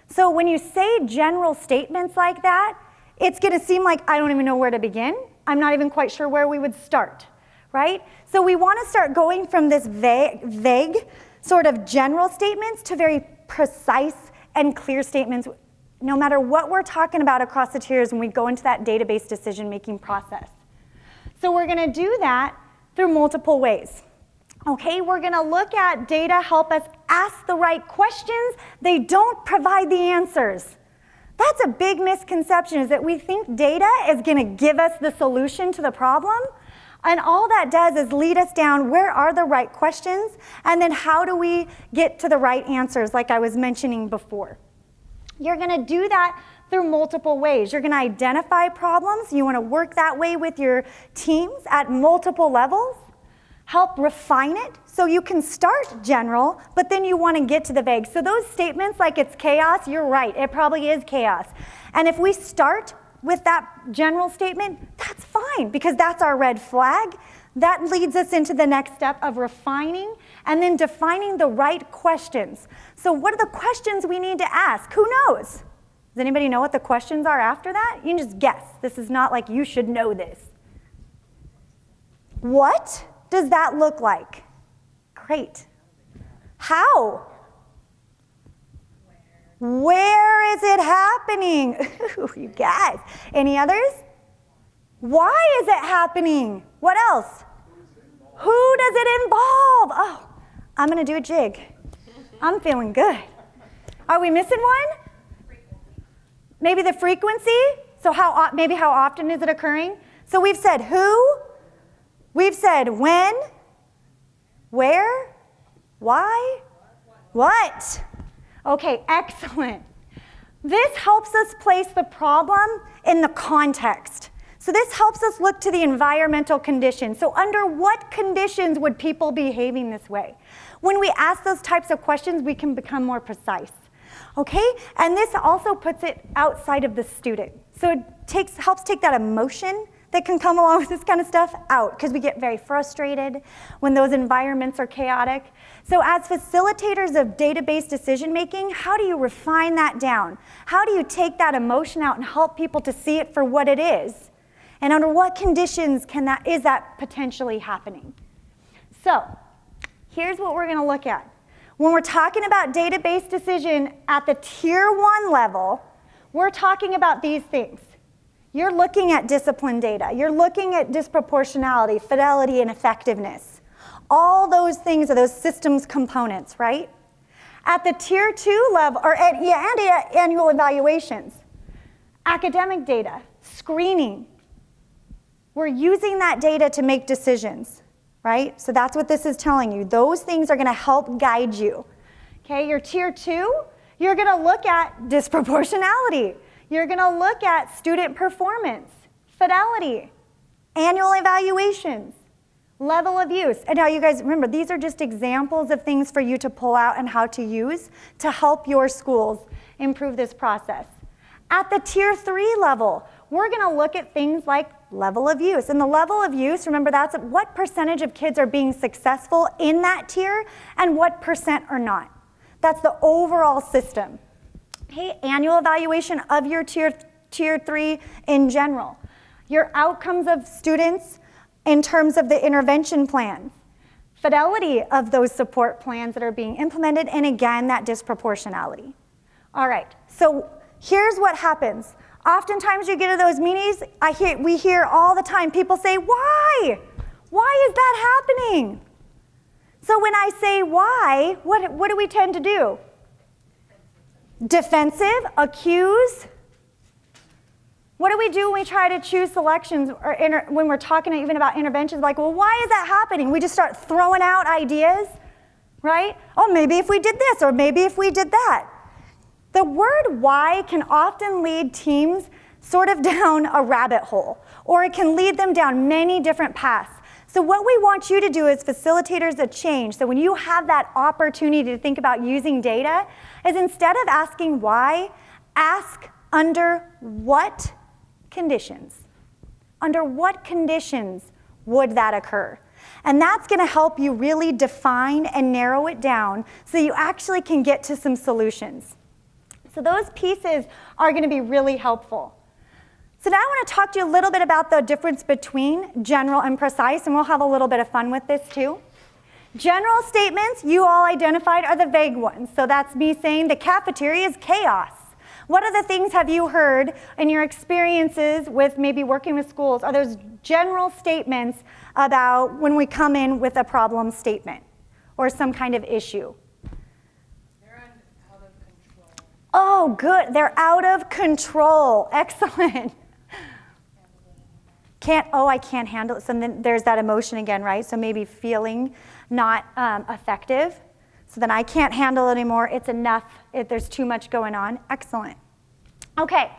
So when you say general statements like that, it's going to seem like I don't even know where to begin. I'm not even quite sure where we would start, right? So we want to start going from this vague sort of general statements to very precise and clear statements, no matter what we're talking about across the tiers when we go into that database decision-making process. So we're gonna do that through multiple ways. Okay, we're gonna look at data help us ask the right questions. They don't provide the answers. That's a big misconception, is that we think data is gonna give us the solution to the problem. And all that does is lead us down, where are the right questions, and then how do we get to the right answers, like I was mentioning before. You're gonna do that through multiple ways. You're gonna identify problems. You wanna work that way with your teams at multiple levels. Help refine it so you can start general, but then you wanna get to the vague. So those statements like it's chaos, you're right, it probably is chaos. And if we start with that general statement, that's fine, because that's our red flag. That leads us into the next step of refining and then defining the right questions. So what are the questions we need to ask? Who knows? Does anybody know what the questions are after that? You can just guess. This is not like you should know this. What does that look like? Great. How? Where is it happening? Ooh, you guys. Any others? Why is it happening? What else? Who does it involve? Oh, I'm going to do a jig. I'm feeling good. Are we missing one? Maybe the frequency? So maybe how often is it occurring? So we've said who, we've said when, where, why, what. Okay, excellent. This helps us place the problem in the context. So this helps us look to the environmental conditions. So under what conditions would people be behaving this way? When we ask those types of questions, we can become more precise. Okay, and this also puts it outside of the student. So it helps take that emotion that can come along with this kind of stuff out, because we get very frustrated when those environments are chaotic. So as facilitators of database decision making, how do you refine that down? How do you take that emotion out and help people to see it for what it is, And under what conditions is that potentially happening? So here's what we're going to look at. When we're talking about database decision at the tier 1 level, we're talking about these things. You're looking at discipline data. You're looking at disproportionality, fidelity, and effectiveness. All those things are those systems components, right? At the tier 2 level, and annual evaluations, academic data, screening. We're using that data to make decisions, right? So that's what this is telling you. Those things are going to help guide you. Okay, your tier 2, you're going to look at disproportionality. You're going to look at student performance, fidelity, annual evaluations, level of use. And now you guys remember, these are just examples of things for you to pull out and how to use to help your schools improve this process. At the tier 3 level, we're going to look at things like level of use. And the level of use, remember, that's what percentage of kids are being successful in that tier and what percent are not. That's the overall system. Okay, annual evaluation of your tier 3 in general. Your outcomes of students in terms of the intervention plans. Fidelity of those support plans that are being implemented, and again, that disproportionality. All right, so here's what happens. Oftentimes you get to those meetings, we hear all the time people say, why? Why is that happening? So when I say why, what do we tend to do? Defensive, accuse. What do we do when we try to choose selections or when we're talking even about interventions? Like, well, why is that happening? We just start throwing out ideas, right? Oh, maybe if we did this, or maybe if we did that. The word why can often lead teams sort of down a rabbit hole, or it can lead them down many different paths. So what we want you to do as facilitators of change, so when you have that opportunity to think about using data, is instead of asking why, ask under what conditions? Under what conditions would that occur? And that's going to help you really define and narrow it down so you actually can get to some solutions. So those pieces are going to be really helpful. So now I want to talk to you a little bit about the difference between general and precise, and we'll have a little bit of fun with this too. General statements, you all identified, are the vague ones. So that's me saying the cafeteria is chaos. What other things have you heard in your experiences with maybe working with schools? Are those general statements about when we come in with a problem statement or some kind of issue? Oh, good. They're out of control. Excellent. I can't handle it. So then there's that emotion again, right? So maybe feeling not effective. So then I can't handle it anymore. It's enough. There's too much going on. Excellent. Okay.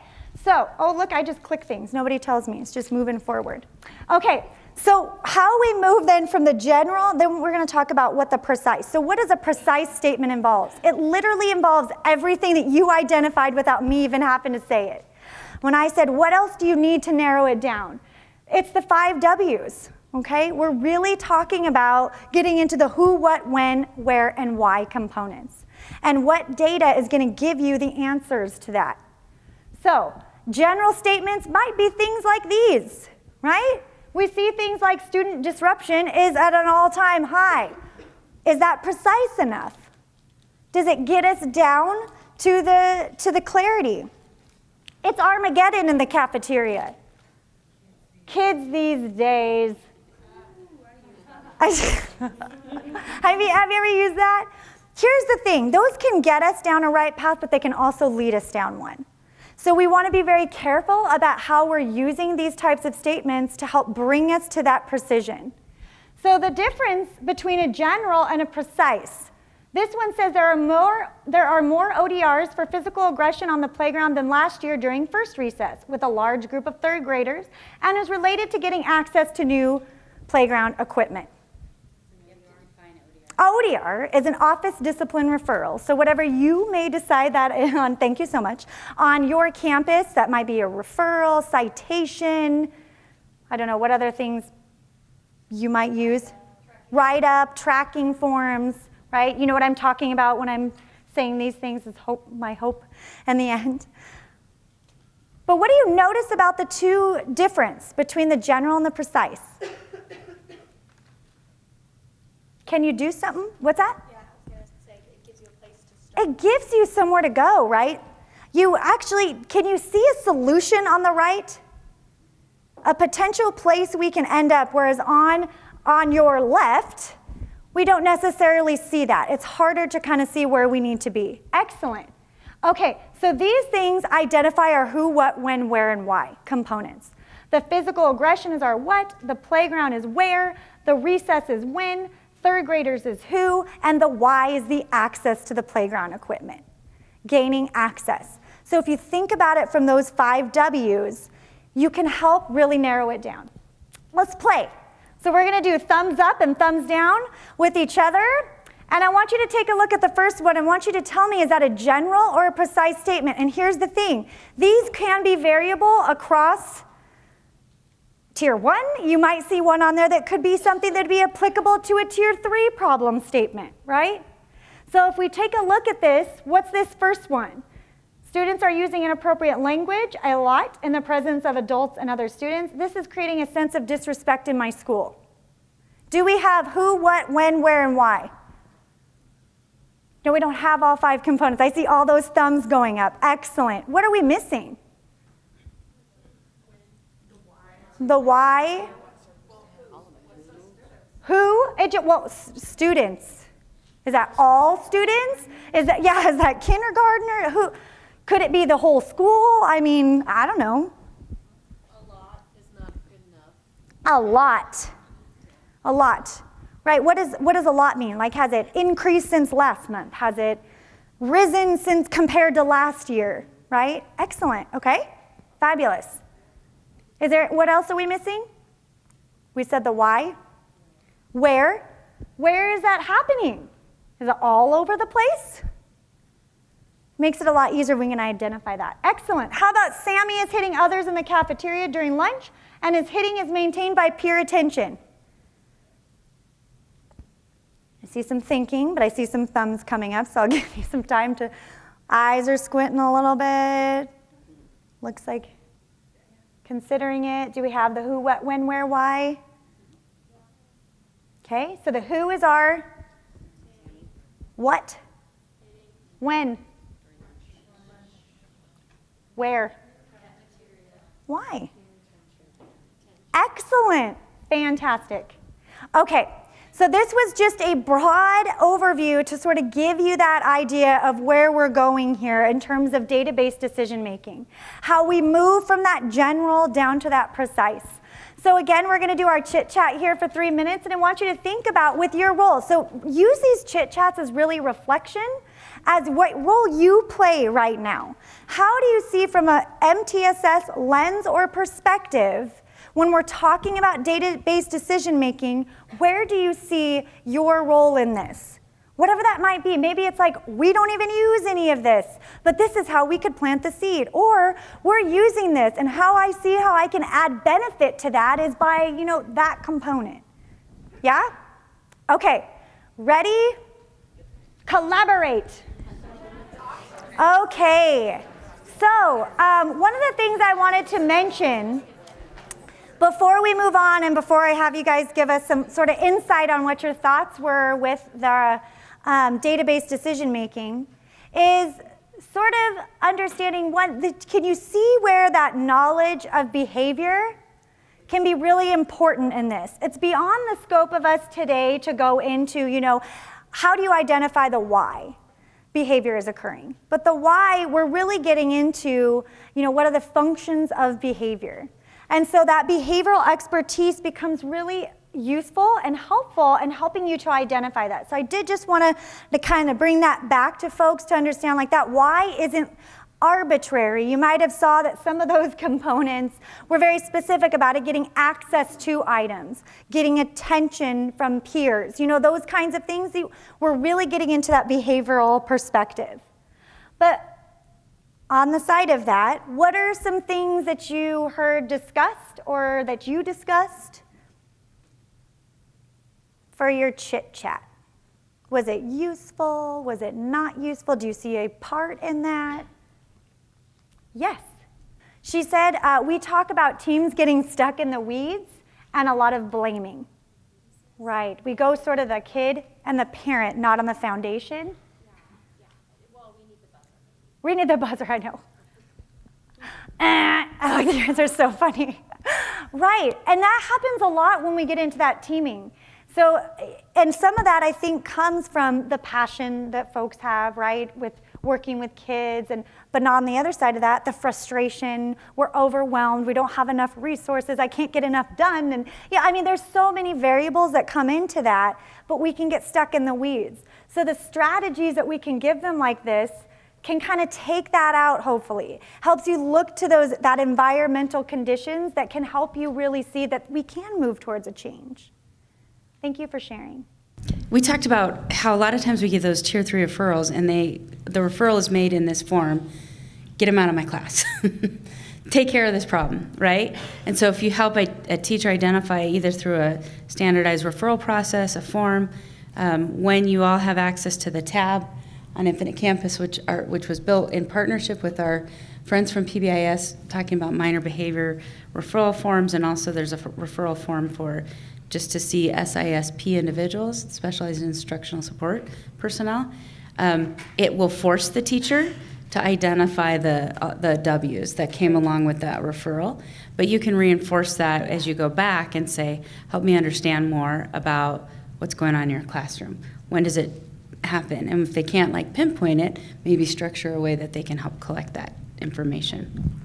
So, look, I just click things. Nobody tells me. It's just moving forward. Okay. So how we move then from the general, then we're going to talk about what the precise. So what does a precise statement involve? It literally involves everything that you identified without me even having to say it. When I said, what else do you need to narrow it down? It's the 5 W's, okay? We're really talking about getting into the who, what, when, where, and why components. And what data is going to give you the answers to that. So general statements might be things like these, right? We see things like student disruption is at an all-time high. Is that precise enough? Does it get us down to the clarity? It's Armageddon in the cafeteria. Kids these days. Have you ever used that? Here's the thing. Those can get us down a right path, but they can also lead us down one. So we want to be very careful about how we're using these types of statements to help bring us to that precision. So the difference between a general and a precise. This one says there are more ODRs for physical aggression on the playground than last year during first recess with a large group of third graders and is related to getting access to new playground equipment. ODR is an office discipline referral. So whatever you may decide that on, thank you so much, on your campus, that might be a referral, citation, I don't know, what other things you might use? Write-up, tracking forms, right? You know what I'm talking about when I'm saying these things is hope, my hope in the end. But what do you notice about the two difference between the general and the precise? Can you do something? What's that? Yeah, I was going to say, it gives you a place to start. It gives you somewhere to go, right? You actually, can you see a solution on the right? A potential place we can end up, whereas on your left, we don't necessarily see that. It's harder to kind of see where we need to be. Excellent. Okay, so these things identify our who, what, when, where, and why components. The physical aggression is our what, the playground is where, the recess is when, third graders is who, and the why is the access to the playground equipment, gaining access. So if you think about it from those 5 W's, you can help really narrow it down. Let's play. So we're going to do thumbs up and thumbs down with each other. And I want you to take a look at the first one. I want you to tell me, is that a general or a precise statement? And here's the thing. These can be variable across Tier 1. You might see one on there that could be something that would be applicable to a Tier 3 problem statement, right? So if we take a look at this, what's this first one? Students are using inappropriate language a lot in the presence of adults and other students. This is creating a sense of disrespect in my school. Do we have who, what, when, where, and why? No, we don't have all 5 components. I see all those thumbs going up. Excellent. What are we missing? The why. Who? Well, students. Is that all students? Is that kindergartner? Who? Could it be the whole school? I mean, I don't know. A lot is not good enough. A lot. A lot. Right, what does a lot mean? Like, has it increased since last month? Has it risen since compared to last year? Right? Excellent, okay? Fabulous. What else are we missing? We said the why. Where? Where is that happening? Is it all over the place? Makes it a lot easier when we can identify that. Excellent. How about Sammy is hitting others in the cafeteria during lunch, and his hitting is maintained by peer attention? I see some thinking, but I see some thumbs coming up, so I'll give you some time to, eyes are squinting a little bit. Looks like considering it. Do we have the who, what, when, where, why? Okay, so the who is our what? When? Where? Why? Excellent. Fantastic. Okay. So this was just a broad overview to sort of give you that idea of where we're going here in terms of database decision making, how we move from that general down to that precise. So again, we're going to do our chit chat here for 3 minutes, and I want you to think about with your role. So use these chit chats as really reflection as what role you play right now. How do you see from a MTSS lens or perspective, when we're talking about database decision making, where do you see your role in this? Whatever that might be. Maybe it's like, we don't even use any of this, but this is how we could plant the seed. Or we're using this, and how I see how I can add benefit to that is by, that component. Yeah? Okay. Ready? Collaborate. Okay. So, one of the things I wanted to mention before we move on and before I have you guys give us some sort of insight on what your thoughts were with the database decision making is sort of understanding can you see where that knowledge of behavior can be really important in this? It's beyond the scope of us today to go into, how do you identify the why behavior is occurring? But the why, we're really getting into, what are the functions of behavior? And so that behavioral expertise becomes really useful and helpful in helping you to identify that. So I did just want to kind of bring that back to folks to understand like that why isn't arbitrary. You might have saw that some of those components were very specific about it, getting access to items, getting attention from peers, those kinds of things. We're really getting into that behavioral perspective. But on the side of that, what are some things that you heard discussed or that you discussed for your chit chat? Was it useful? Was it not useful? Do you see a part in that? Yes. She said, we talk about teams getting stuck in the weeds and a lot of blaming. Right. We go sort of the kid and the parent, not on the foundation. Yeah. Well, we need the buzzer. We need the buzzer, I know. I like the answers, so funny. Right, and that happens a lot when we get into that teaming. So, and some of that I think comes from the passion that folks have, right, with working with kids, but not on the other side of that, the frustration, we're overwhelmed, we don't have enough resources, I can't get enough done, and yeah, I mean, there's so many variables that come into that, but we can get stuck in the weeds. So the strategies that we can give them like this can kind of take that out, hopefully. Helps you look to that environmental conditions that can help you really see that we can move towards a change. Thank you for sharing. We talked about how a lot of times we get those tier 3 referrals and the referral is made in this form, get them out of my class. Take care of this problem, right? And so if you help a teacher identify either through a standardized referral process, a form, when you all have access to the tab on Infinite Campus, which was built in partnership with our friends from PBIS, talking about minor behavior referral forms, and also there's a referral form for just to see SISP individuals, specialized instructional support personnel. It will force the teacher to identify the W's that came along with that referral, but you can reinforce that as you go back and say, help me understand more about what's going on in your classroom. When does it happen? And if they can't pinpoint it, maybe structure a way that they can help collect that information.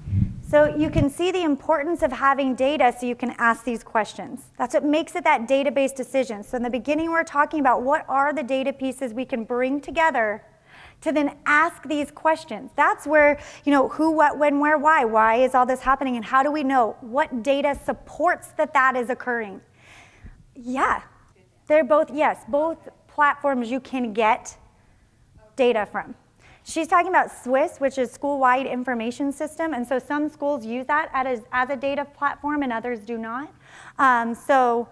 So you can see the importance of having data so you can ask these questions. That's what makes it that database decision. So in the beginning, we're talking about what are the data pieces we can bring together to then ask these questions. That's where, who, what, when, where, why is all this happening, and how do we know what data supports that is occurring? Yeah, they're both platforms you can get data from. She's talking about SWIS, which is School-Wide Information System, and so some schools use that as a data platform and others do not. So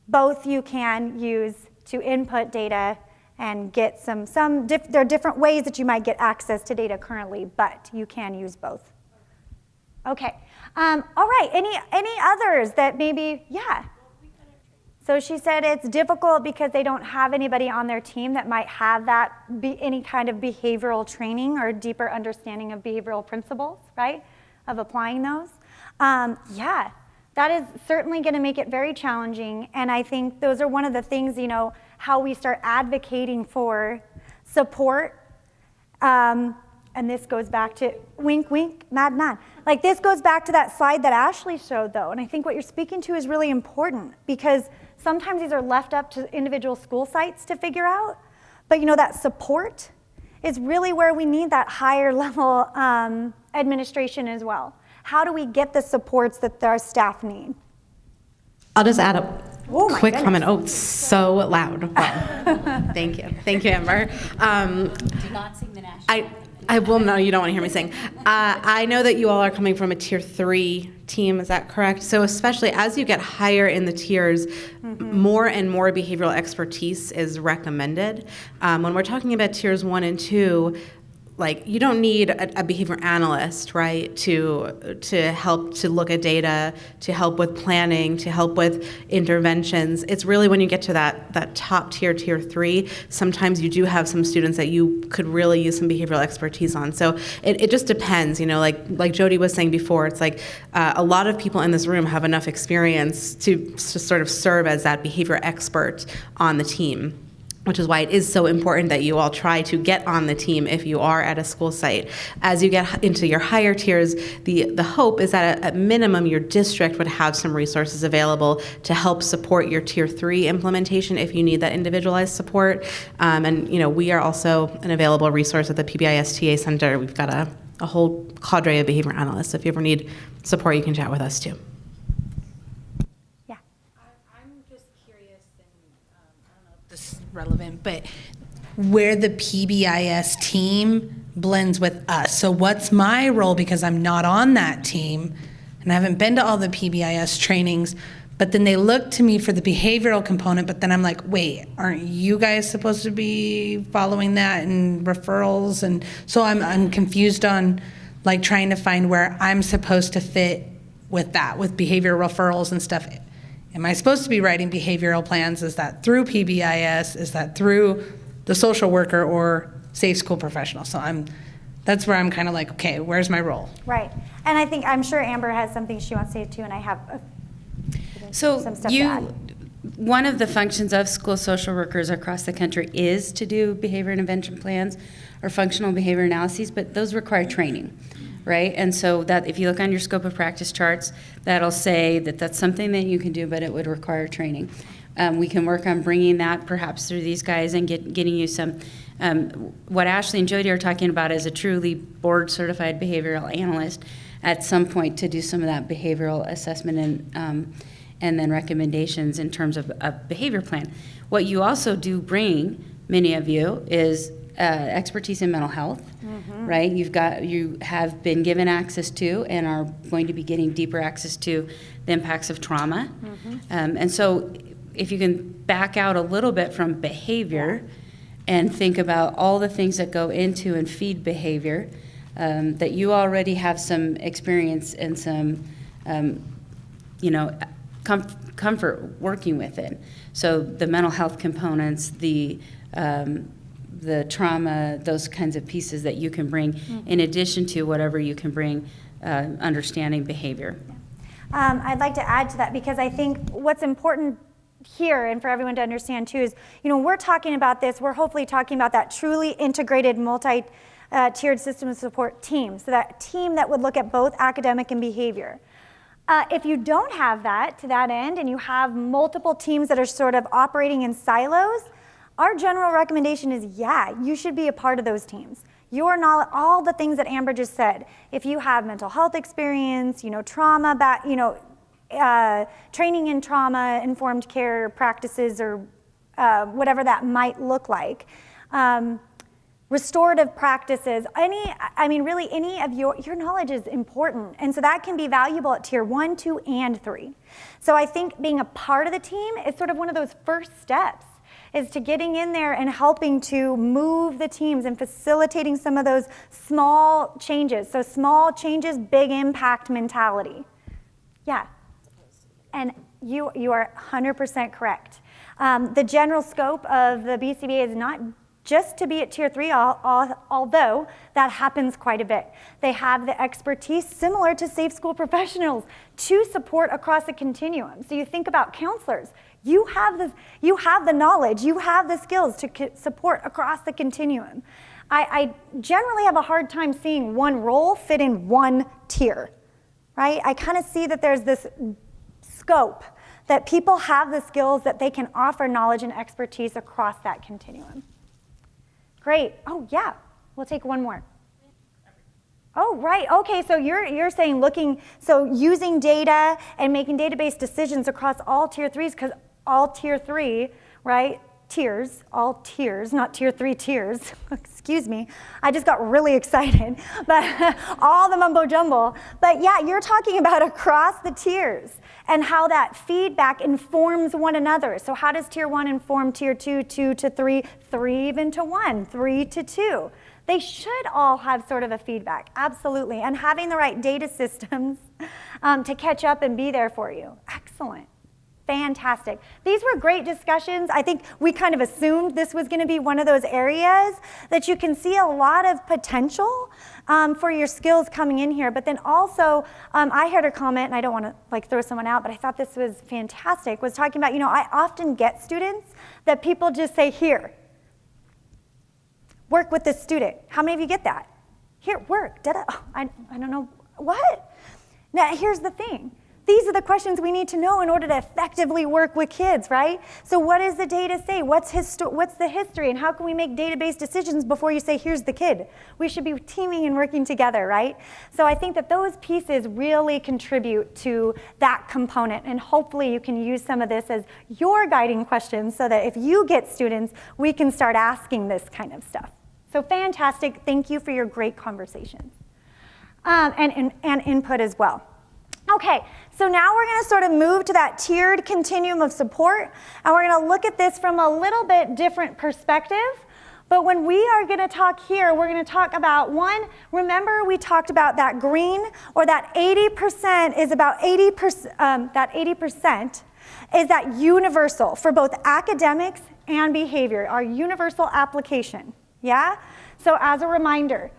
both you can use to input data and get there are different ways that you might get access to data currently, but you can use both. Okay, all right, any others that maybe, yeah. So she said it's difficult because they don't have anybody on their team that might have any kind of behavioral training or deeper understanding of behavioral principles, right? Of applying those. Yeah, that is certainly going to make it very challenging. And I think those are one of the things, how we start advocating for support. And this goes back to wink, wink, nod, nod. This goes back to that slide that Ashley showed, though. And I think what you're speaking to is really important because sometimes these are left up to individual school sites to figure out. But that support is really where we need that higher level administration as well. How do we get the supports that our staff need? I'll just add a quick goodness. comment. Oh, it's so loud. Wow. Thank you. Thank you, Amber. Do not sing the national anthem. I will know you don't want to hear me sing. I know that you all are coming from a tier 3 team, is that correct? So especially as you get higher in the tiers, more and more behavioral expertise is recommended. When we're talking about tiers 1 and 2, you don't need a behavior analyst, right, to help to look at data, to help with planning, to help with interventions. It's really when you get to that top tier, tier 3, sometimes you do have some students that you could really use some behavioral expertise on. So it just depends, like Jody was saying before, it's a lot of people in this room have enough experience to sort of serve as that behavior expert on the team, which is why it is so important that you all try to get on the team if you are at a school site. As you get into your higher tiers, the hope is that at minimum your district would have some resources available to help support your tier 3 implementation if you need that individualized support. And we are also an available resource at the PBIS TA Center. We've got a whole cadre of behavior analysts. If you ever need support, you can chat with us too. I'm just curious, and I don't know if this is relevant, but where the PBIS team blends with us. So what's my role, because I'm not on that team, and I haven't been to all the PBIS trainings, but then they look to me for the behavioral component, but then I'm like, wait, aren't you guys supposed to be following that and referrals? And so I'm confused on like trying to find where I'm supposed to fit with that, with behavior referrals and stuff. Am I supposed to be writing behavioral plans? Is that through PBIS? Is that through the social worker or safe school professional? So that's where I'm kind of like, okay, where's my role? Right. And I'm sure Amber has something she wants to say too, and I have So some stuff to add. one of the functions of school social workers across the country is to do behavior intervention plans or functional behavior analyses, but those require training, right? And so that if you look on your scope of practice charts, that'll say that that's something that you can do, but it would require training. We can work on bringing that perhaps through these guys and getting you some, what Ashley and Jody are talking about is a truly board certified behavioral analyst at some point to do some of that behavioral assessment and then recommendations in terms of a behavior plan. What you also do bring, many of you, is expertise in mental health, right? You have been given access to and are going to be getting deeper access to the impacts of trauma. And so if you can back out a little bit from behavior and think about all the things that go into and feed behavior, that you already have some experience and some, comfort working with it. So the mental health components, the trauma, those kinds of pieces that you can bring in addition to whatever you can bring understanding behavior. I'd like to add to that because I think what's important here and for everyone to understand too is, we're talking about this, we're hopefully talking about that truly integrated multi-tiered system of support team. So that team that would look at both academic and behavior. If you don't have that to that end and you have multiple teams that are sort of operating in silos, our general recommendation is, you should be a part of those teams. Your knowledge, all the things that Amber just said. If you have mental health experience, trauma, training in trauma-informed care practices or whatever that might look like. Restorative practices, really any of your knowledge is important. And so that can be valuable at tier 1, 2, and 3. So I think being a part of the team is sort of one of those first steps, is to getting in there and helping to move the teams and facilitating some of those small changes. So small changes, big impact mentality. Yeah. And you are 100% correct. The general scope of the BCBA is not just to be at tier 3, although that happens quite a bit. They have the expertise similar to safe school professionals to support across a continuum. So you think about counselors. You have the knowledge, you have the skills to support across the continuum. I generally have a hard time seeing one role fit in one tier, right? I kind of see that there's this scope that people have the skills that they can offer knowledge and expertise across that continuum. Great. Oh, yeah. We'll take one more. Oh, right. Okay, so you're saying using data and making database decisions across all tier 3s, because all tier 3, right? Tiers, all tiers, not tier 3 tiers. Excuse me. I just got really excited. But all the mumbo jumbo. But yeah, you're talking about across the tiers and how that feedback informs one another. So how does tier 1 inform tier 2, 2 to 3, 3 even to 1, 3 to 2? They should all have sort of a feedback, absolutely. And having the right data systems to catch up and be there for you. Excellent. Fantastic. These were great discussions. I think we kind of assumed this was going to be one of those areas that you can see a lot of potential for your skills coming in here. But then also, I heard a comment, and I don't want to throw someone out, but I thought this was fantastic, was talking about, I often get students that people just say, here, work with this student. How many of you get that? Here, work. Da-da. Oh, I don't know. What? Now, here's the thing. These are the questions we need to know in order to effectively work with kids, right? So what does the data say? What's the history, and how can we make database decisions before you say, here's the kid? We should be teaming and working together, right? So I think that those pieces really contribute to that component, and hopefully you can use some of this as your guiding questions so that if you get students, we can start asking this kind of stuff. So fantastic. Thank you for your great conversations and input as well. Okay, so now we're going to sort of move to that tiered continuum of support, and we're going to look at this from a little bit different perspective. But when we are going to talk here, we're going to talk about one, remember we talked about that green, or that 80% is about 80%, that 80% is that universal for both academics and behavior, our universal application, yeah? So as a reminder,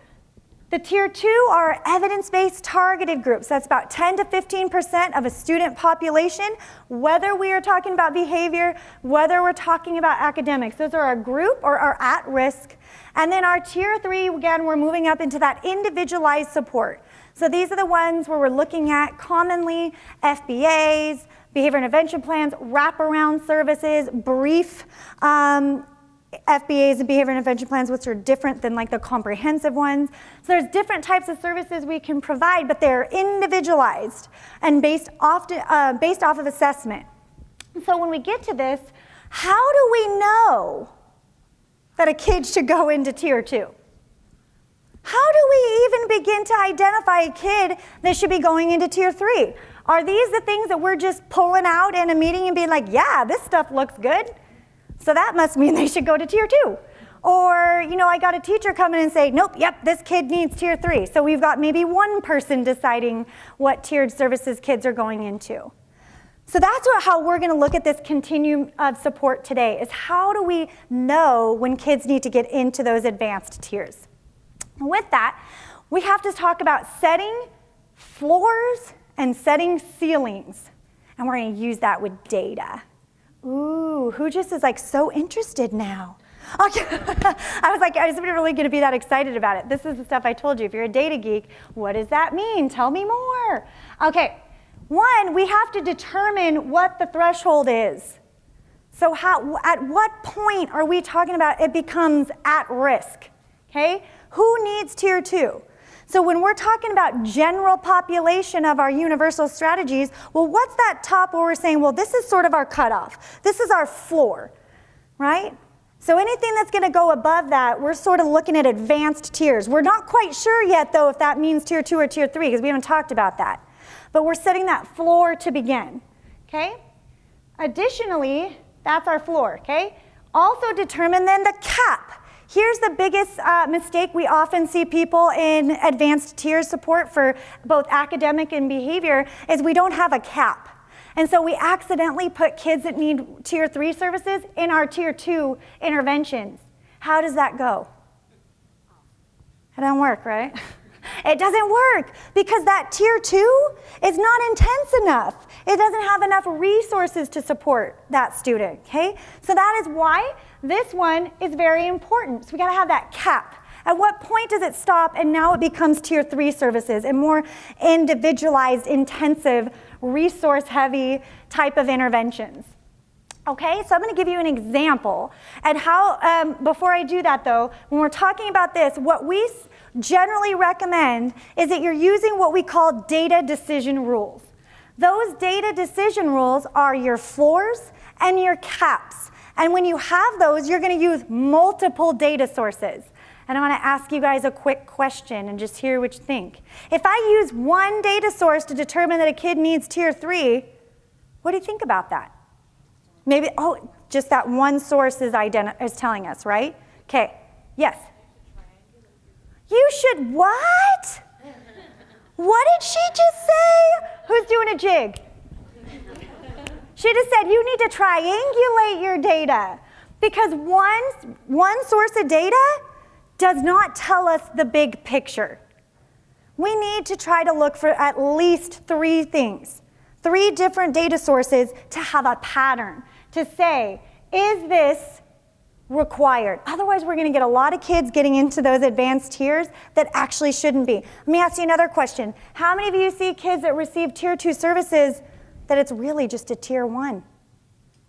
the tier 2 are evidence-based targeted groups. That's about 10 to 15% of a student population, whether we are talking about behavior, whether we're talking about academics. Those are our group or our at risk. And then our tier 3, again, we're moving up into that individualized support. So these are the ones where we're looking at commonly FBAs, behavior intervention plans, wraparound services, brief FBAs and behavior intervention plans, which are different than like the comprehensive ones. So there's different types of services we can provide, but they're individualized and based off of assessment. So when we get to this, how do we know that a kid should go into tier 2? How do we even begin to identify a kid that should be going into tier 3? Are these the things that we're just pulling out in a meeting and being like, yeah, this stuff looks good, so that must mean they should go to tier 2? Or, you know, I got a teacher come in and say, nope, yep, this kid needs tier 3. So we've got maybe one person deciding what tiered services kids are going into. So that's how we're going to look at this continuum of support today, is how do we know when kids need to get into those advanced tiers? With that, we have to talk about setting floors and setting ceilings. And we're going to use that with data. Ooh, who just is like so interested now? Okay. I was really going to be that excited about it. This is the stuff I told you. If you're a data geek, what does that mean? Tell me more. Okay. One, we have to determine what the threshold is. So at what point are we talking about it becomes at risk? Okay? Who needs tier 2? So when we're talking about general population of our universal strategies, well, what's that top where we're saying, well, this is sort of our cutoff. This is our floor, right? So anything that's going to go above that, we're sort of looking at advanced tiers. We're not quite sure yet, though, if that means tier 2 or tier 3, because we haven't talked about that. But we're setting that floor to begin, okay? Additionally, that's our floor, okay? Also determine then the cap. Here's the biggest mistake we often see people in advanced tier support for both academic and behavior is we don't have a cap. And so we accidentally put kids that need tier 3 services in our tier 2 interventions. How does that go? It doesn't work, right? It doesn't work because that tier 2 is not intense enough. It doesn't have enough resources to support that student, okay? So that is why this one is very important. So we gotta have that cap. At what point does it stop and now it becomes tier 3 services and more individualized, intensive, resource-heavy type of interventions? Okay, so I'm going to give you an example. And how, before I do that though, when we're talking about this, what we generally recommend is that you're using what we call data decision rules. Those data decision rules are your floors and your caps. And when you have those, you're going to use multiple data sources. And I want to ask you guys a quick question and just hear what you think. If I use one data source to determine that a kid needs tier 3, what do you think about that? Maybe, oh, just that one source is telling us, right? Okay, yes? You should what? What did she just say? Who's doing a jig? She just said you need to triangulate your data because one source of data does not tell us the big picture. We need to try to look for at least 3 things, 3 different data sources to have a pattern, to say, is this required? Otherwise, we're going to get a lot of kids getting into those advanced tiers that actually shouldn't be. Let me ask you another question. How many of you see kids that receive tier 2 services that it's really just a tier 1?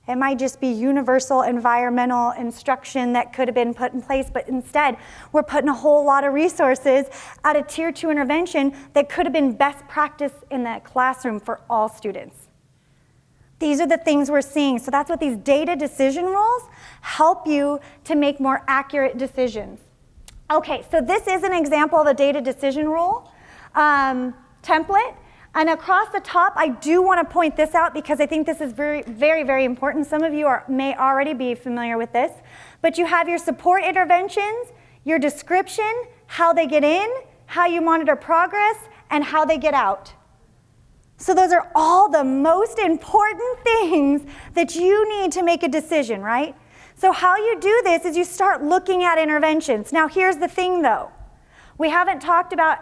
It might just be universal environmental instruction that could have been put in place, but instead we're putting a whole lot of resources at a tier 2 intervention that could have been best practice in the classroom for all students. These are the things we're seeing. So that's what these data decision rules help you to make more accurate decisions. Okay, so this is an example of a data decision rule template. And across the top, I do want to point this out because I think this is very, very, very important. Some of you may already be familiar with this, but you have your support interventions, your description, how they get in, how you monitor progress, and how they get out. So those are all the most important things that you need to make a decision, right? So how you do this is you start looking at interventions. Now here's the thing though. We haven't talked about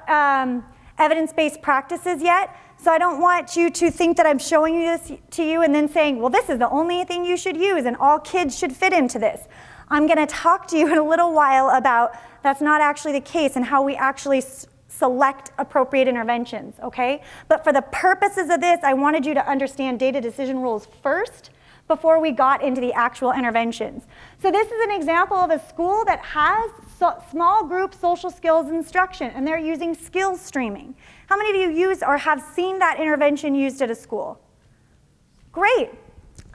evidence-based practices yet, so I don't want you to think that I'm showing you this to you and then saying, well, this is the only thing you should use and all kids should fit into this. I'm gonna talk to you in a little while about that's not actually the case and how we actually select appropriate interventions, okay? But for the purposes of this, I wanted you to understand data decision rules first before we got into the actual interventions. So this is an example of a school that has small group social skills instruction, and they're using skills streaming. How many of you use or have seen that intervention used at a school? Great,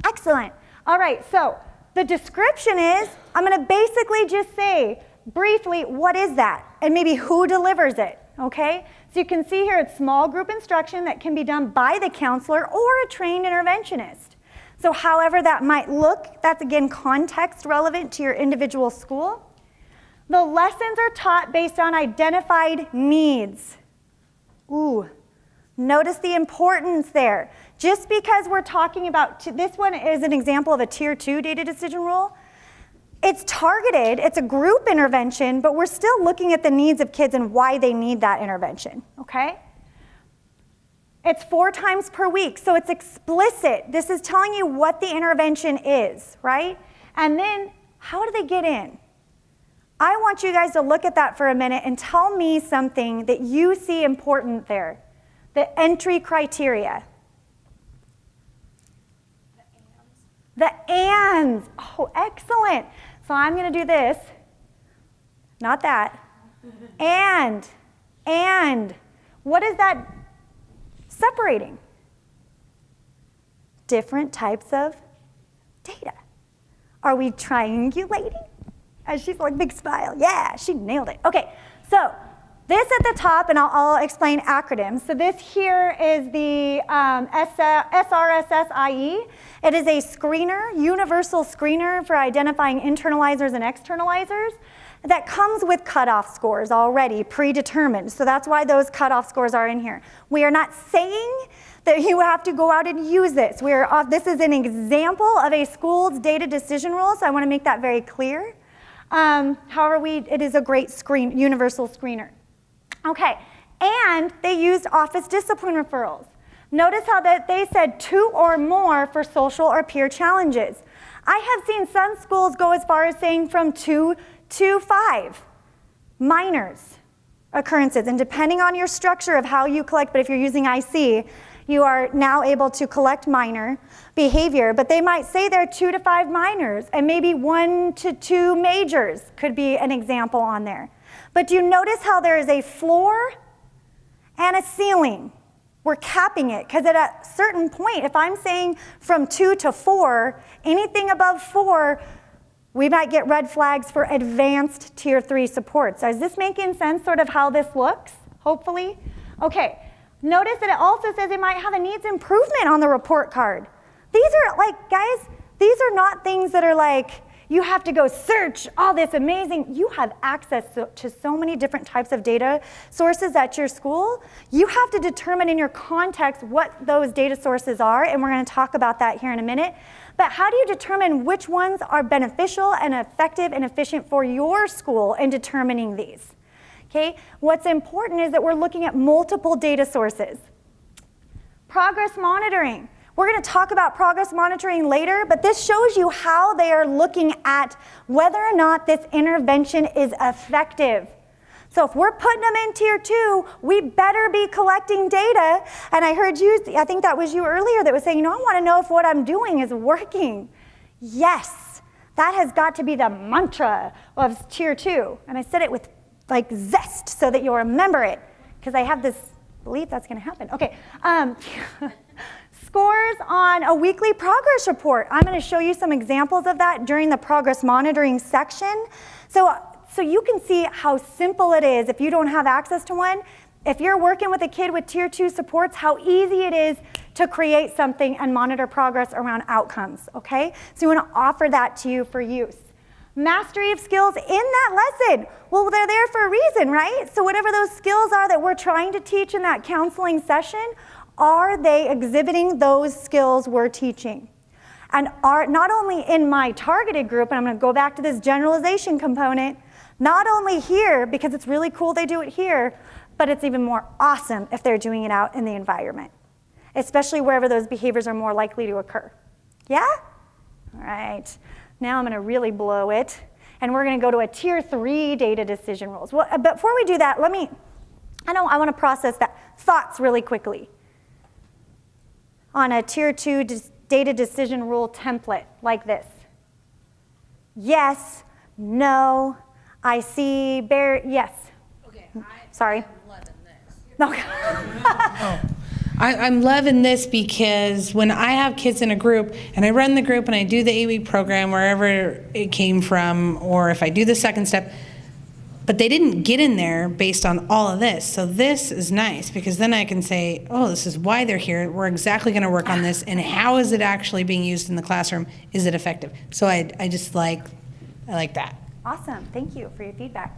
excellent. All right, so the description is, I'm gonna basically just say, briefly, what is that? And maybe who delivers it, okay? So you can see here it's small group instruction that can be done by the counselor or a trained interventionist. So however that might look, that's again context relevant to your individual school. The lessons are taught based on identified needs. Ooh, notice the importance there. Just because we're talking about, this one is an example of a tier 2 data decision rule. It's targeted, it's a group intervention, but we're still looking at the needs of kids and why they need that intervention, okay? It's 4 times per week, so it's explicit. This is telling you what the intervention is, right? And then, how do they get in? I want you guys to look at that for a minute and tell me something that you see important there. The entry criteria. The ands. Oh, excellent. So I'm going to do this. Not that. And. What is that separating? Different types of data. Are we triangulating? And she's like, big smile. Yeah, she nailed it. Okay, so this at the top, and I'll explain acronyms. So this here is the SRSSIE. It is a screener, universal screener for identifying internalizers and externalizers that comes with cutoff scores already predetermined. So that's why those cutoff scores are in here. We are not saying that you have to go out and use this. This is an example of a school's data decision rule, so I want to make that very clear. However, it is a great universal screener. Okay, and they used office discipline referrals. Notice how that they said 2 or more for social or peer challenges. I have seen some schools go as far as saying from 2 to 5 minors occurrences, and depending on your structure of how you collect, but if you're using IC, you are now able to collect minor behavior, but they might say there are 2 to 5 minors, and maybe 1 to 2 majors could be an example on there. But do you notice how there is a floor and a ceiling? We're capping it, because at a certain point, if I'm saying from 2 to 4, anything above 4, we might get red flags for advanced tier 3 support. So is this making sense, sort of how this looks, hopefully? Okay. Notice that it also says it might have a needs improvement on the report card. These are like, guys, these are not things that are like, you have to go search all this amazing. You have access to so many different types of data sources at your school. You have to determine in your context what those data sources are, and we're going to talk about that here in a minute. But how do you determine which ones are beneficial and effective and efficient for your school in determining these? Okay, what's important is that we're looking at multiple data sources. Progress monitoring. We're going to talk about progress monitoring later, but this shows you how they are looking at whether or not this intervention is effective. So if we're putting them in tier 2, we better be collecting data. And I heard you, I think that was you earlier, that was saying, I want to know if what I'm doing is working. Yes, that has got to be the mantra of tier 2. And I said it with like zest so that you'll remember it, because I have this belief that's going to happen. Okay, scores on a weekly progress report. I'm going to show you some examples of that during the progress monitoring section. So you can see how simple it is if you don't have access to one. If you're working with a kid with tier 2 supports, how easy it is to create something and monitor progress around outcomes, okay? So we want to offer that to you for use. Mastery of skills in that lesson. Well, they're there for a reason, right? So whatever those skills are that we're trying to teach in that counseling session, are they exhibiting those skills we're teaching? And are not only in my targeted group, and I'm going to go back to this generalization component, not only here, because it's really cool they do it here, but it's even more awesome if they're doing it out in the environment, especially wherever those behaviors are more likely to occur. Yeah? All right. Now I'm going to really blow it, and we're going to go to a tier 3 data decision rules. Well, before we do that, I want to process that thoughts really quickly on a tier 2 data decision rule template like this. Yes, no, I see, yes. Okay, Sorry. I'm loving this. No. I'm loving this because when I have kids in a group and I run the group and I do the 8-week program wherever it came from, or if I do the second step, but they didn't get in there based on all of this. So this is nice because then I can say, oh, this is why they're here. We're exactly going to work on this. And how is it actually being used in the classroom? Is it effective? So I like that. Awesome. Thank you for your feedback.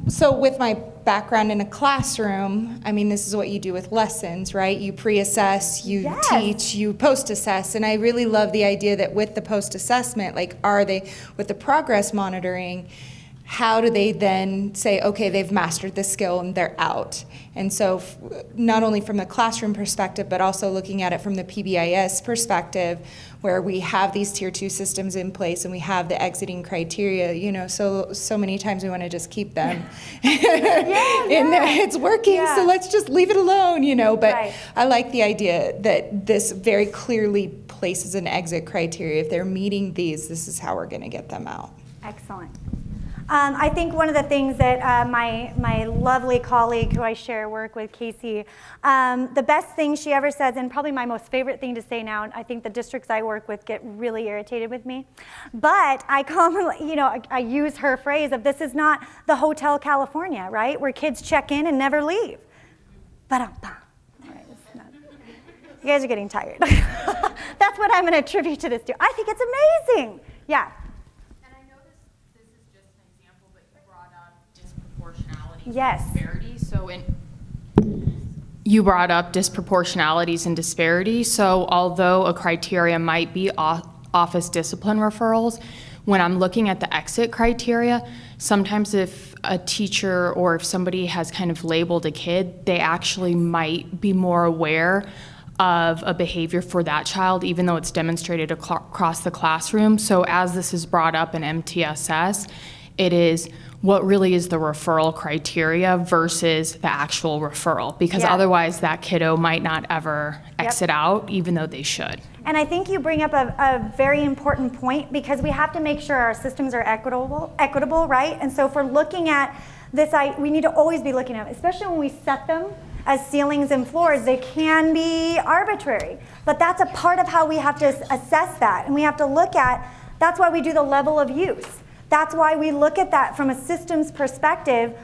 So with my background in a classroom, I mean, this is what you do with lessons, right? You pre-assess, you Yes. teach, you post-assess, and I really love the idea that with the post-assessment, like, are they, with the progress monitoring, how do they then say, okay, they've mastered this skill and they're out? And so not only from the classroom perspective, but also looking at it from the PBIS perspective, where we have these tier 2 systems in place and we have the exiting criteria, you know, so many times we want to just keep them. And it's working, so let's just leave it alone, you know. But Right. I like the idea that this very clearly places an exit criteria. If they're meeting these, this is how we're going to get them out. Excellent. I think one of the things that my lovely colleague who I share work with, Casey, the best thing she ever says, and probably my most favorite thing to say now, and I think the districts I work with get really irritated with me, but I commonly, I use her phrase of, this is not the Hotel California, right, where kids check in and never leave. Ba-dum-bum. All right, it's not- You guys are getting tired. That's what I'm going to attribute to this to. I think it's amazing. Yeah. And I know this is just an example, but you brought up disproportionality Yes. and disparities. You brought up disproportionalities and disparities. So although a criteria might be office discipline referrals, when I'm looking at the exit criteria, sometimes if a teacher or if somebody has kind of labeled a kid, they actually might be more aware of a behavior for that child, even though it's demonstrated across the classroom. So as this is brought up in MTSS, it is what really is the referral criteria versus the actual referral, because otherwise that kiddo might not ever exit out, even though they should. And I think you bring up a very important point, because we have to make sure our systems are equitable, right? And so if we're looking at this, we need to always be looking at it, especially when we set them as ceilings and floors. They can be arbitrary, but that's a part of how we have to assess that. And we have to look at, that's why we do the level of use. That's why we look at that from a systems perspective.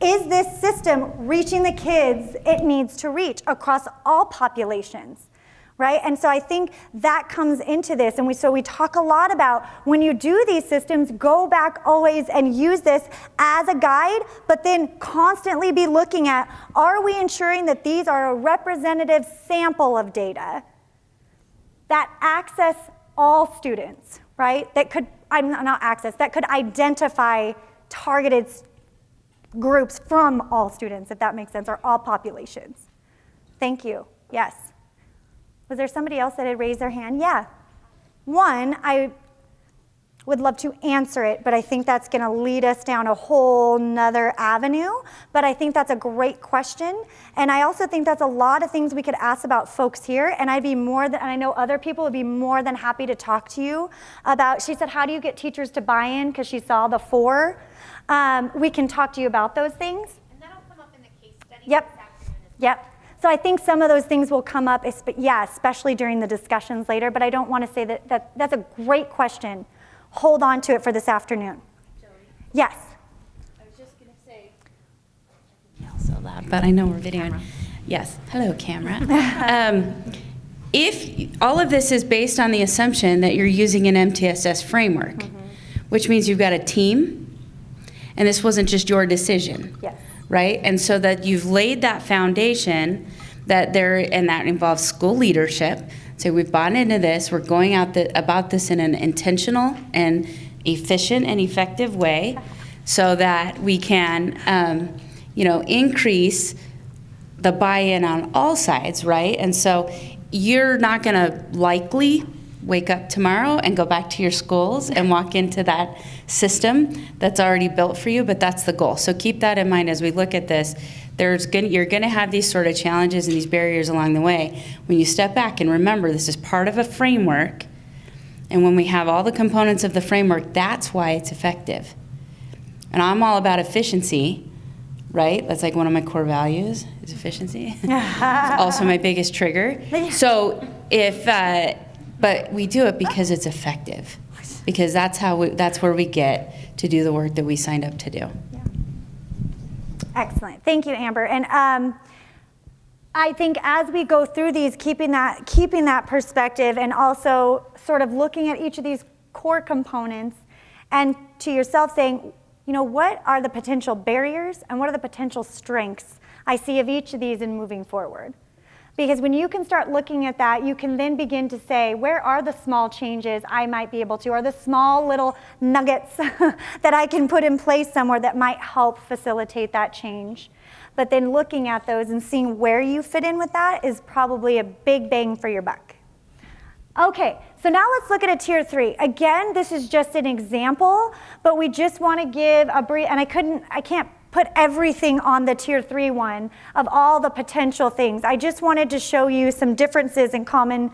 Is this system reaching the kids it needs to reach across all populations, right? And so I think that comes into this. And so we talk a lot about, when you do these systems, go back always and use this as a guide, but then constantly be looking at, are we ensuring that these are a representative sample of data that access all students, right? That could, that could identify targeted groups from all students, if that makes sense, or all populations. Thank you. Yes. Was there somebody else that had raised their hand? Yeah. One, I would love to answer it, but I think that's going to lead us down a whole nother avenue. But I think that's a great question. And I also think that's a lot of things we could ask about folks here. And I'd be more than, and I know other people would be more than happy to talk to you about, she said, how do you get teachers to buy in? Because she saw the 4. We can talk to you about those things. And that'll come up in the case study Yep. this afternoon as well. Yep. So I think some of those things will come up, especially during the discussions later, but I don't want to say that's a great question. Hold on to it for this afternoon. Jody, Yes. I was just going to say, loud, but I know we're videoing. Yes, hello, camera. If all of this is based on the assumption that you're using an MTSS framework, which means you've got a team, and this wasn't just your decision. Yes. Right? And so that you've laid that foundation and that involves school leadership. So we've bought into this, we're going about this in an intentional and efficient and effective way so that we can, increase the buy-in on all sides, right? And so you're not gonna likely wake up tomorrow and go back to your schools and walk into that system that's already built for you, but that's the goal. So keep that in mind as we look at this. You're gonna have these sort of challenges and these barriers along the way. When you step back and remember this is part of a framework, and when we have all the components of the framework, that's why it's effective. And I'm all about efficiency, right? That's like one of my core values is efficiency. It's also my biggest trigger. So but we do it because it's effective, because that's where we get to do the work that we signed up to do. Yeah. Excellent. Thank you, Amber. And I think as we go through these, keeping that perspective and also sort of looking at each of these core components and to yourself saying, what are the potential barriers and what are the potential strengths I see of each of these in moving forward? Because when you can start looking at that, you can then begin to say, where are the small changes I might be able to, or the small little nuggets that I can put in place somewhere that might help facilitate that change. But then looking at those and seeing where you fit in with that is probably a big bang for your buck. Okay, so now let's look at a tier 3. Again, this is just an example, but we just want to give a brief, and I can't put everything on the tier 3 one of all the potential things. I just wanted to show you some differences and common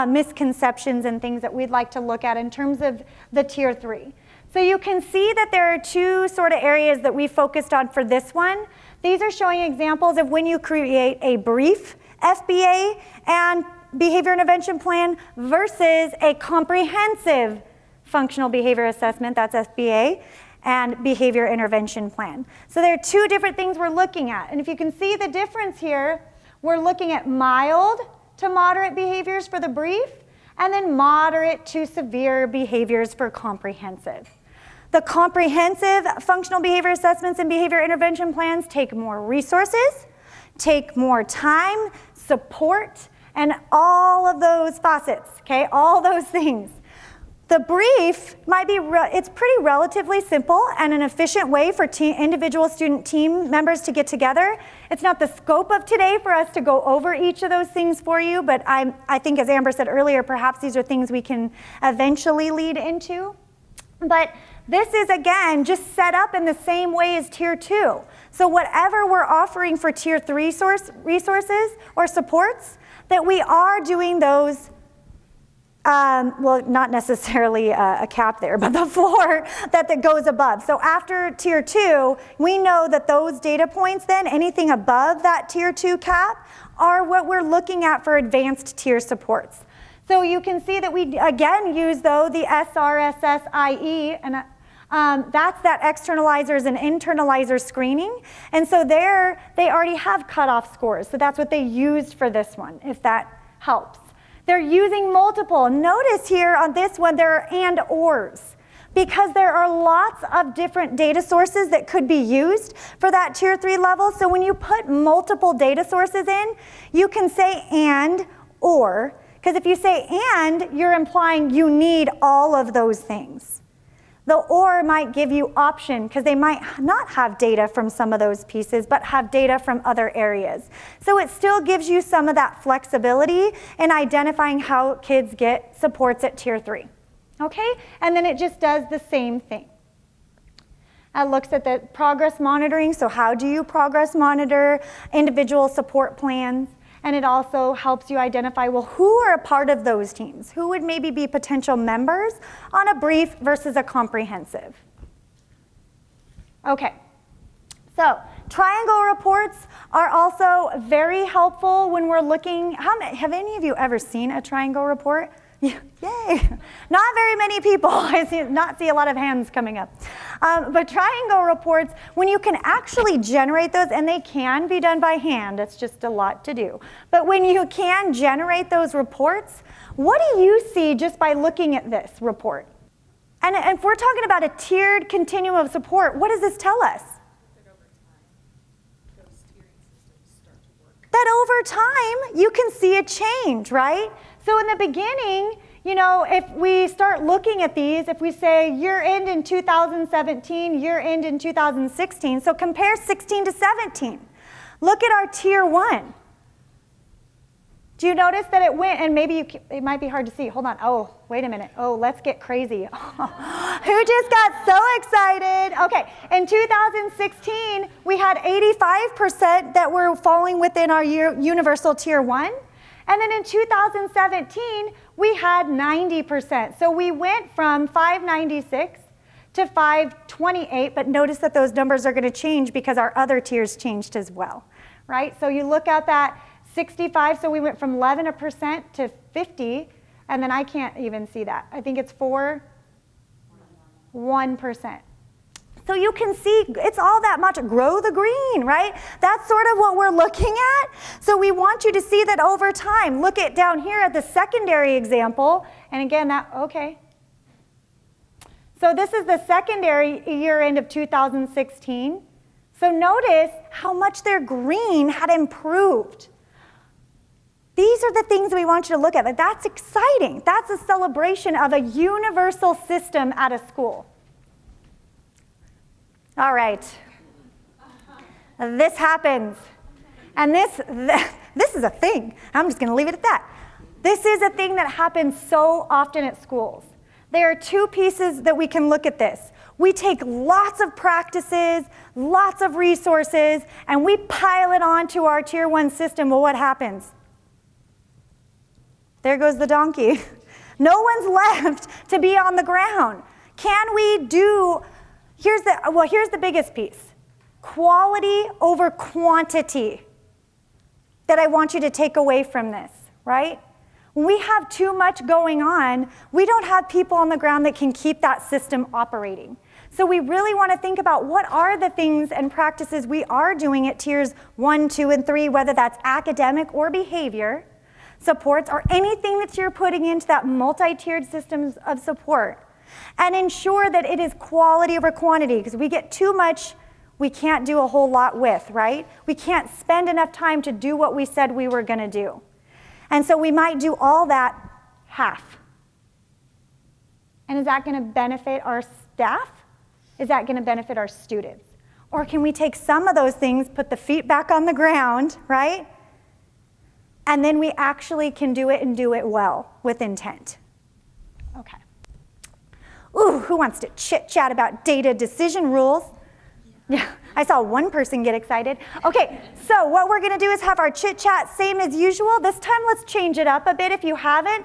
misconceptions and things that we'd like to look at in terms of the tier 3. So you can see that there are two sort of areas that we focused on for this one. These are showing examples of when you create a brief FBA and behavior intervention plan versus a comprehensive functional behavior assessment, that's FBA, and behavior intervention plan. So there are two different things we're looking at. And if you can see the difference here, we're looking at mild to moderate behaviors for the brief, and then moderate to severe behaviors for comprehensive. The comprehensive functional behavior assessments and behavior intervention plans take more resources, take more time, support, and all of those facets, okay? All those things. The brief might be, it's pretty relatively simple and an efficient way for individual student team members to get together. It's not the scope of today for us to go over each of those things for you, but I think as Amber said earlier, perhaps these are things we can eventually lead into. But this is, again, just set up in the same way as Tier 2. So whatever we're offering for Tier 3 resources or supports, that we are doing those, well, not necessarily a cap there, but the floor that goes above. So after Tier 2, we know that those data points then, anything above that Tier 2 cap, are what we're looking at for advanced tier supports. So you can see that we, again, use, though, the SRSSIE, and that's that externalizers and internalizers screening. And so there, they already have cutoff scores. So that's what they used for this one, if that helps. They're using multiple. Notice here on this one, there are and/ors, because there are lots of different data sources that could be used for that Tier 3 level. So when you put multiple data sources in, you can say and, or, because if you say and, you're implying you need all of those things. The or might give you option, because they might not have data from some of those pieces, but have data from other areas. So it still gives you some of that flexibility in identifying how kids get supports at Tier 3. Okay? And then it just does the same thing. It looks at the progress monitoring, so how do you progress monitor individual support plans? And it also helps you identify, well, who are a part of those teams? Who would maybe be potential members on a brief versus a comprehensive? Okay, so triangle reports are also very helpful when we're looking. Have any of you ever seen a triangle report? Yay! Not very many people. I see a lot of hands coming up. But triangle reports, when you can actually generate those, and they can be done by hand, it's just a lot to do. But when you can generate those reports, what do you see just by looking at this report? And if we're talking about a tiered continuum of support, what does this tell us? That over time, you can see a change, right? So in the beginning, you know, if we start looking at these, if we say year end in 2017, year end in 2016, so compare 16 to 17. Look at our tier 1. Do you notice that it went, and maybe it might be hard to see. Hold on. Oh, wait a minute. Oh, let's get crazy. Who just got so excited? Okay, in 2016, we had 85% that were falling within our universal tier 1. And then in 2017, we had 90%. So we went from 596 to 528, but notice that those numbers are going to change because our other tiers changed as well, right? So you look at that 65, so we went from 11% to 50, and then I can't even see that. I think it's 1%. So you can see it's all that much. Grow the green, right? That's sort of what we're looking at. So we want you to see that over time. Look at down here at the secondary example. And again, okay. So this is the secondary year end of 2016. So notice how much their green had improved. These are the things we want you to look at. Like, that's exciting. That's a celebration of a universal system at a school. All right. This happens. And this is a thing. I'm just going to leave it at that. This is a thing that happens so often at schools. There are two pieces that we can look at this. We take lots of practices, lots of resources, and we pile it onto our tier 1 system. Well, what happens? There goes the donkey. No one's left to be on the ground. Can we do, here's the biggest piece. Quality over quantity that I want you to take away from this, right? When we have too much going on, we don't have people on the ground that can keep that system operating. So we really want to think about what are the things and practices we are doing at tiers 1, 2, and 3, whether that's academic or behavior supports or anything that you're putting into that multi-tiered systems of support, and ensure that it is quality over quantity, because we get too much, we can't do a whole lot with, right? We can't spend enough time to do what we said we were going to do. And so we might do all that half. And is that going to benefit our staff? Is that going to benefit our students? Or can we take some of those things, put the feet back on the ground, right? And then we actually can do it and do it well with intent. Okay. Ooh, who wants to chit-chat about data decision rules? Yeah, I saw one person get excited. Okay, so what we're gonna do is have our chit-chat same as usual. This time let's change it up a bit if you haven't.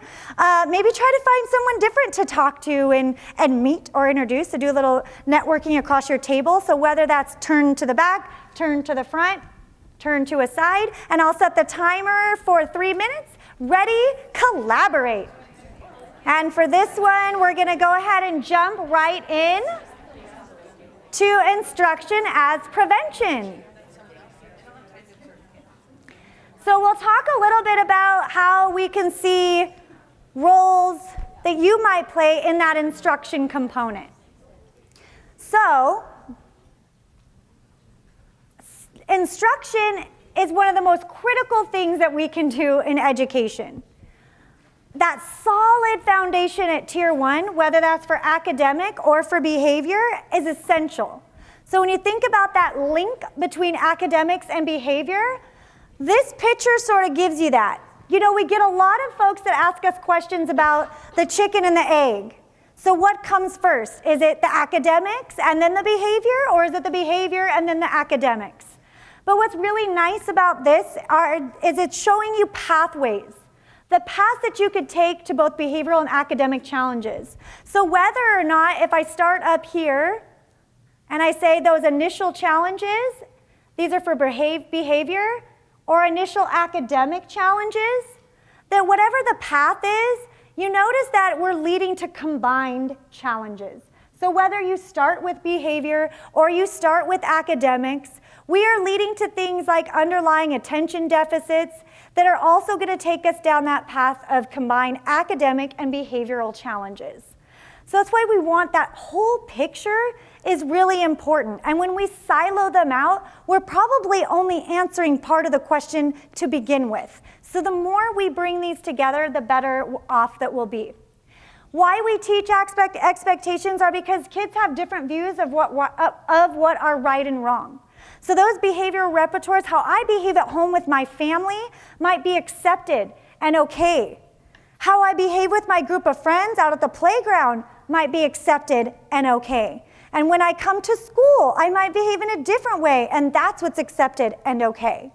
Maybe try to find someone different to talk to and meet or introduce, to do a little networking across your table. So whether that's turn to the back, turn to the front, turn to a side, and I'll set the timer for 3 minutes. Ready? Collaborate. And for this one, we're gonna go ahead and jump right in to instruction as prevention. So we'll talk a little bit about how we can see roles that you might play in that instruction component. So, instruction is one of the most critical things that we can do in education. That solid foundation at tier 1, whether that's for academic or for behavior, is essential. So when you think about that link between academics and behavior, this picture sort of gives you that. You know, we get a lot of folks that ask us questions about the chicken and the egg. So what comes first? Is it the academics and then the behavior, or is it the behavior and then the academics? But what's really nice about this is it's showing you pathways. The path that you could take to both behavioral and academic challenges. So whether or not, if I start up here and I say those initial challenges, these are for behavior, or initial academic challenges, that whatever the path is, you notice that we're leading to combined challenges. So whether you start with behavior or you start with academics, we are leading to things like underlying attention deficits that are also going to take us down that path of combined academic and behavioral challenges. So that's why we want that whole picture is really important. And when we silo them out, we're probably only answering part of the question to begin with. So the more we bring these together, the better off that we'll be. Why we teach expectations are because kids have different views of what are right and wrong. So those behavioral repertoires, how I behave at home with my family, might be accepted and okay. How I behave with my group of friends out at the playground might be accepted and okay. And when I come to school, I might behave in a different way, and that's what's accepted and okay.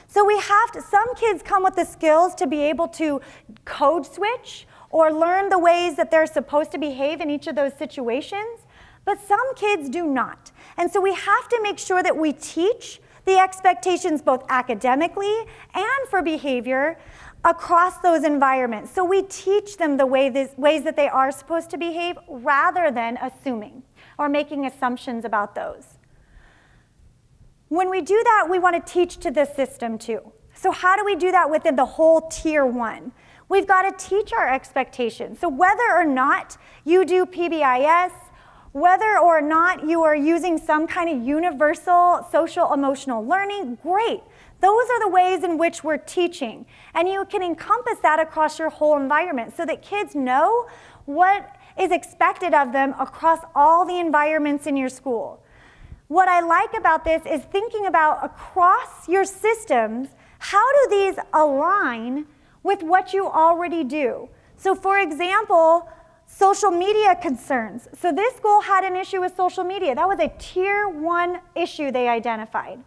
So we have to, some kids come with the skills to be able to code switch or learn the ways that they're supposed to behave in each of those situations, but some kids do not. And so we have to make sure that we teach the expectations both academically and for behavior across those environments. So we teach them the ways that they are supposed to behave rather than assuming or making assumptions about those. When we do that, we want to teach to the system too. So how do we do that within the whole tier 1? We've got to teach our expectations. So whether or not you do PBIS, whether or not you are using some kind of universal social emotional learning, great. Those are the ways in which we're teaching. And you can encompass that across your whole environment so that kids know what is expected of them across all the environments in your school. What I like about this is thinking about across your systems, how do these align with what you already do? So for example, social media concerns. So this school had an issue with social media. That was a tier 1 issue they identified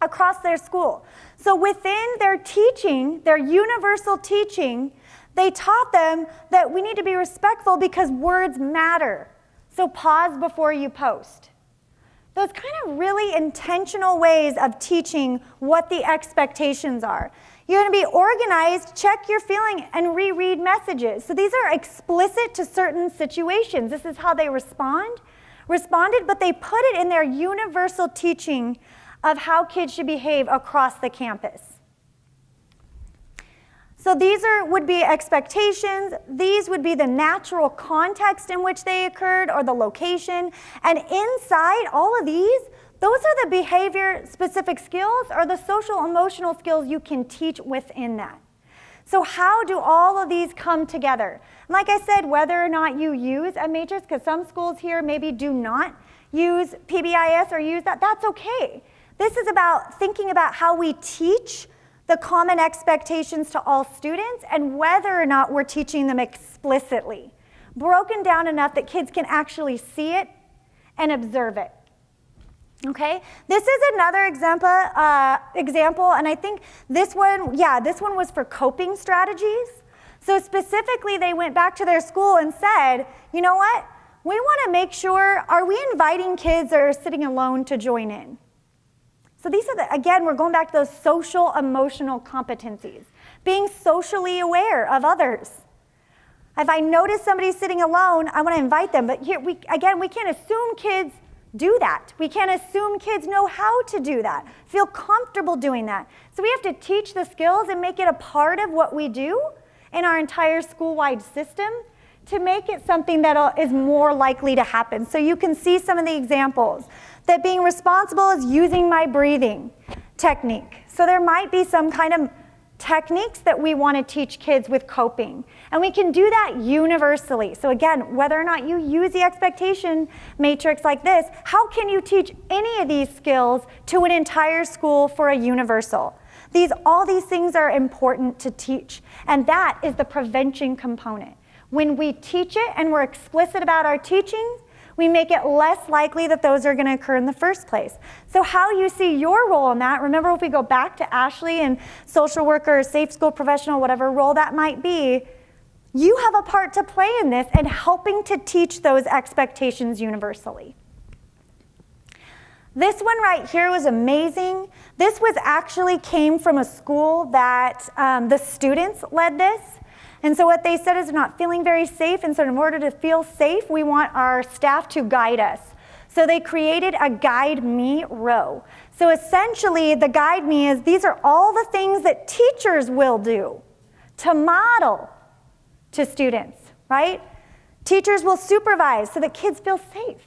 across their school. So within their teaching, their universal teaching, they taught them that we need to be respectful because words matter. So pause before you post. Those kind of really intentional ways of teaching what the expectations are. You're going to be organized, check your feeling, and reread messages. So these are explicit to certain situations. This is how they responded, but they put it in their universal teaching of how kids should behave across the campus. So these would be expectations. These would be the natural context in which they occurred or the location. And inside all of these, those are the behavior-specific skills or the social emotional skills you can teach within that. So how do all of these come together? And like I said, whether or not you use a matrix, because some schools here maybe do not use PBIS or use that, that's okay. This is about thinking about how we teach the common expectations to all students and whether or not we're teaching them explicitly, broken down enough that kids can actually see it and observe it. Okay, this is another example, and I think this one was for coping strategies. So specifically, they went back to their school and said, you know what, we want to make sure, are we inviting kids that are sitting alone to join in? So these are, again, we're going back to those social emotional competencies, being socially aware of others. If I notice somebody sitting alone, I want to invite them, but here, we can't assume kids do that. We can't assume kids know how to do that, feel comfortable doing that. So we have to teach the skills and make it a part of what we do in our entire school-wide system to make it something that is more likely to happen. So you can see some of the examples. That being responsible is using my breathing technique. So there might be some kind of techniques that we want to teach kids with coping. And we can do that universally. So again, whether or not you use the expectation matrix like this, how can you teach any of these skills to an entire school for a universal? All these things are important to teach. And that is the prevention component. When we teach it and we're explicit about our teaching, we make it less likely that those are going to occur in the first place. So how you see your role in that, remember if we go back to Ashley and social worker, safe school professional, whatever role that might be, you have a part to play in this and helping to teach those expectations universally. This one right here was amazing. This was actually came from a school that the students led this. And so what they said is they're not feeling very safe, and so in order to feel safe, we want our staff to guide us. So they created a Guide Me row. So essentially, the Guide Me is these are all the things that teachers will do to model to students, right? Teachers will supervise so that kids feel safe.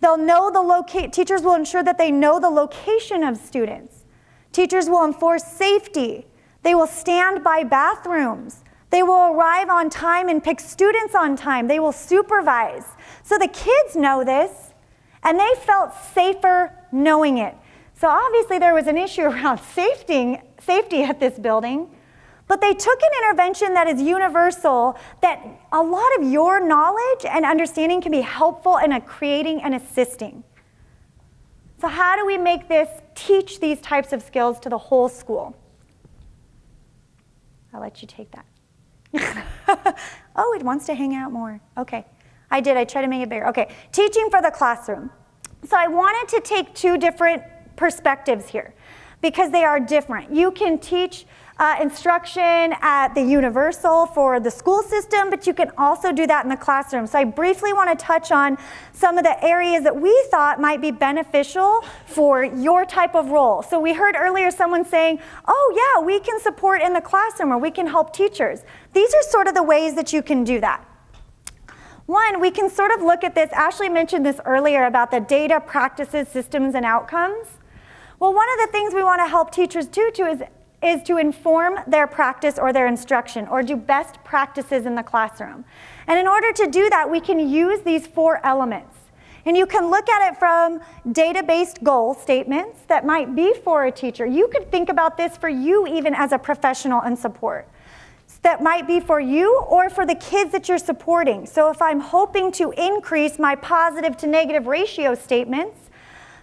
They'll know teachers will ensure that they know the location of students. Teachers will enforce safety. They will stand by bathrooms. They will arrive on time and pick students on time. They will supervise. So the kids know this, and they felt safer knowing it. So obviously there was an issue around safety at this building, but they took an intervention that is universal, that a lot of your knowledge and understanding can be helpful in creating and assisting. So how do we teach these types of skills to the whole school? I'll let you take that. Oh, it wants to hang out more. Okay, I did. I tried to make it bigger. Okay, teaching for the classroom. So I wanted to take two different perspectives here because they are different. You can teach instruction at the universal for the school system, but you can also do that in the classroom. So I briefly want to touch on some of the areas that we thought might be beneficial for your type of role. So we heard earlier someone saying, oh yeah, we can support in the classroom or we can help teachers. These are sort of the ways that you can do that. One, we can sort of look at this, Ashley mentioned this earlier about the data, practices, systems, and outcomes. Well, one of the things we want to help teachers do is to inform their practice or their instruction or do best practices in the classroom. And in order to do that, we can use these 4 elements. And you can look at it from data-based goal statements that might be for a teacher. You could think about this for you even as a professional in support. That might be for you or for the kids that you're supporting. So if I'm hoping to increase my positive to negative ratio statements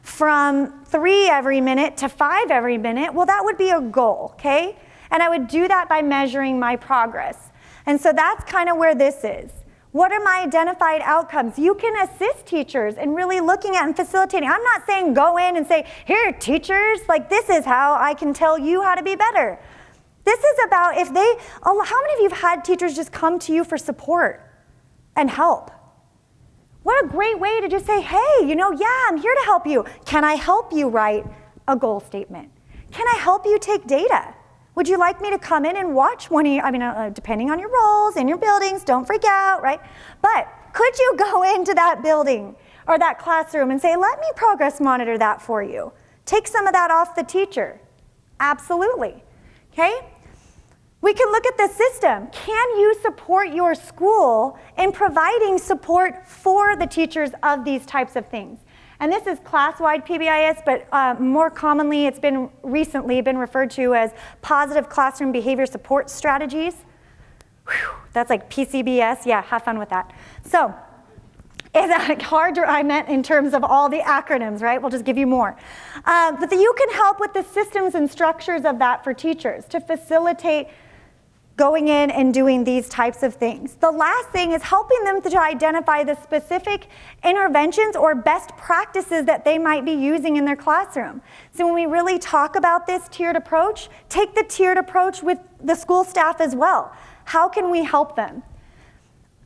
from 3 every minute to 5 every minute, well, that would be a goal, okay? And I would do that by measuring my progress. And so that's kind of where this is. What are my identified outcomes? You can assist teachers in really looking at and facilitating. I'm not saying go in and say, here, teachers, like this is how I can tell you how to be better. This is about how many of you have had teachers just come to you for support and help? What a great way to just say, hey, yeah, I'm here to help you. Can I help you write a goal statement? Can I help you take data? Would you like me to come in and watch one of your, depending on your roles in your buildings, don't freak out, right? But could you go into that building or that classroom and say, let me progress monitor that for you? Take some of that off the teacher. Absolutely, okay? We can look at the system. Can you support your school in providing support for the teachers of these types of things? And this is class-wide PBIS, but more commonly it's been recently been referred to as positive classroom behavior support strategies. Whew, that's like PCBS. Yeah, have fun with that. So, is that hard? I meant in terms of all the acronyms, right? We'll just give you more. But you can help with the systems and structures of that for teachers to facilitate going in and doing these types of things. The last thing is helping them to identify the specific interventions or best practices that they might be using in their classroom. So when we really talk about this tiered approach, take the tiered approach with the school staff as well. How can we help them?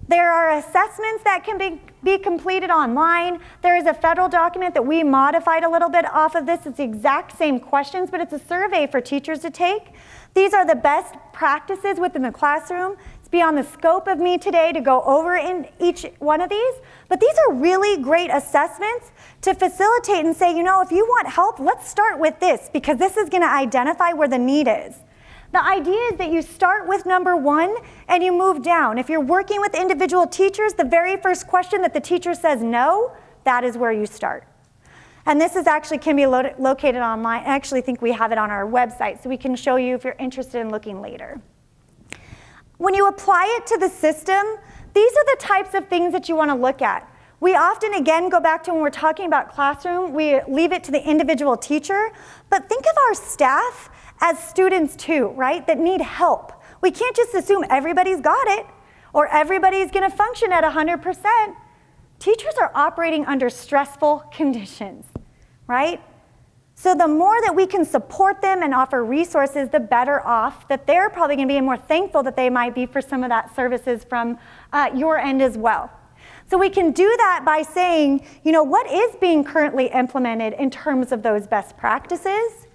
There are assessments that can be completed online. There is a federal document that we modified a little bit off of this. It's the exact same questions, but it's a survey for teachers to take. These are the best practices within the classroom. It's beyond the scope of me today to go over in each one of these, but these are really great assessments to facilitate and say, if you want help, let's start with this because this is going to identify where the need is. The idea is that you start with number 1 and you move down. If you're working with individual teachers, the very first question that the teacher says no, that is where you start. And this can be located online. I actually think we have it on our website, so we can show you if you're interested in looking later. When you apply it to the system, these are the types of things that you want to look at. We often, again, go back to when we're talking about classroom, we leave it to the individual teacher, but think of our staff as students too, right, that need help. We can't just assume everybody's got it or everybody's going to function at 100%. Teachers are operating under stressful conditions, right? So the more that we can support them and offer resources, the better off that they're probably going to be, and more thankful that they might be for some of that services from your end as well. So we can do that by saying, you know, what is being currently implemented in terms of those best practices?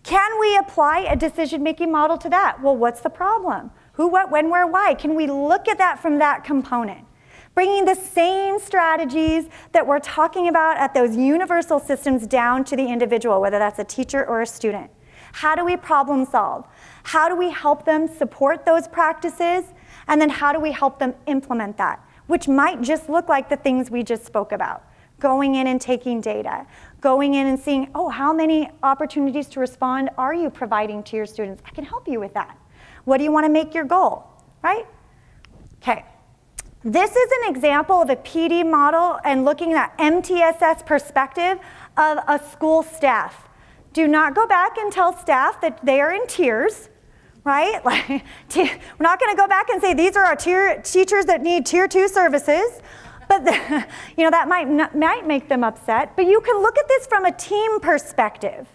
Can we apply a decision-making model to that? Well, what's the problem? Who, what, when, where, why? Can we look at that from that component? Bringing the same strategies that we're talking about at those universal systems down to the individual, whether that's a teacher or a student. How do we problem solve? How do we help them support those practices? And then how do we help them implement that? Which might just look like the things we just spoke about. Going in and taking data. Going in and seeing, oh, how many opportunities to respond are you providing to your students? I can help you with that. What do you want to make your goal, right? Okay. This is an example of a PD model and looking at MTSS perspective of a school staff. Do not go back and tell staff that they are in tiers, right? Like, we're not going to go back and say these are our teachers that need tier 2 services, but you know, that might make them upset. But you can look at this from a team perspective.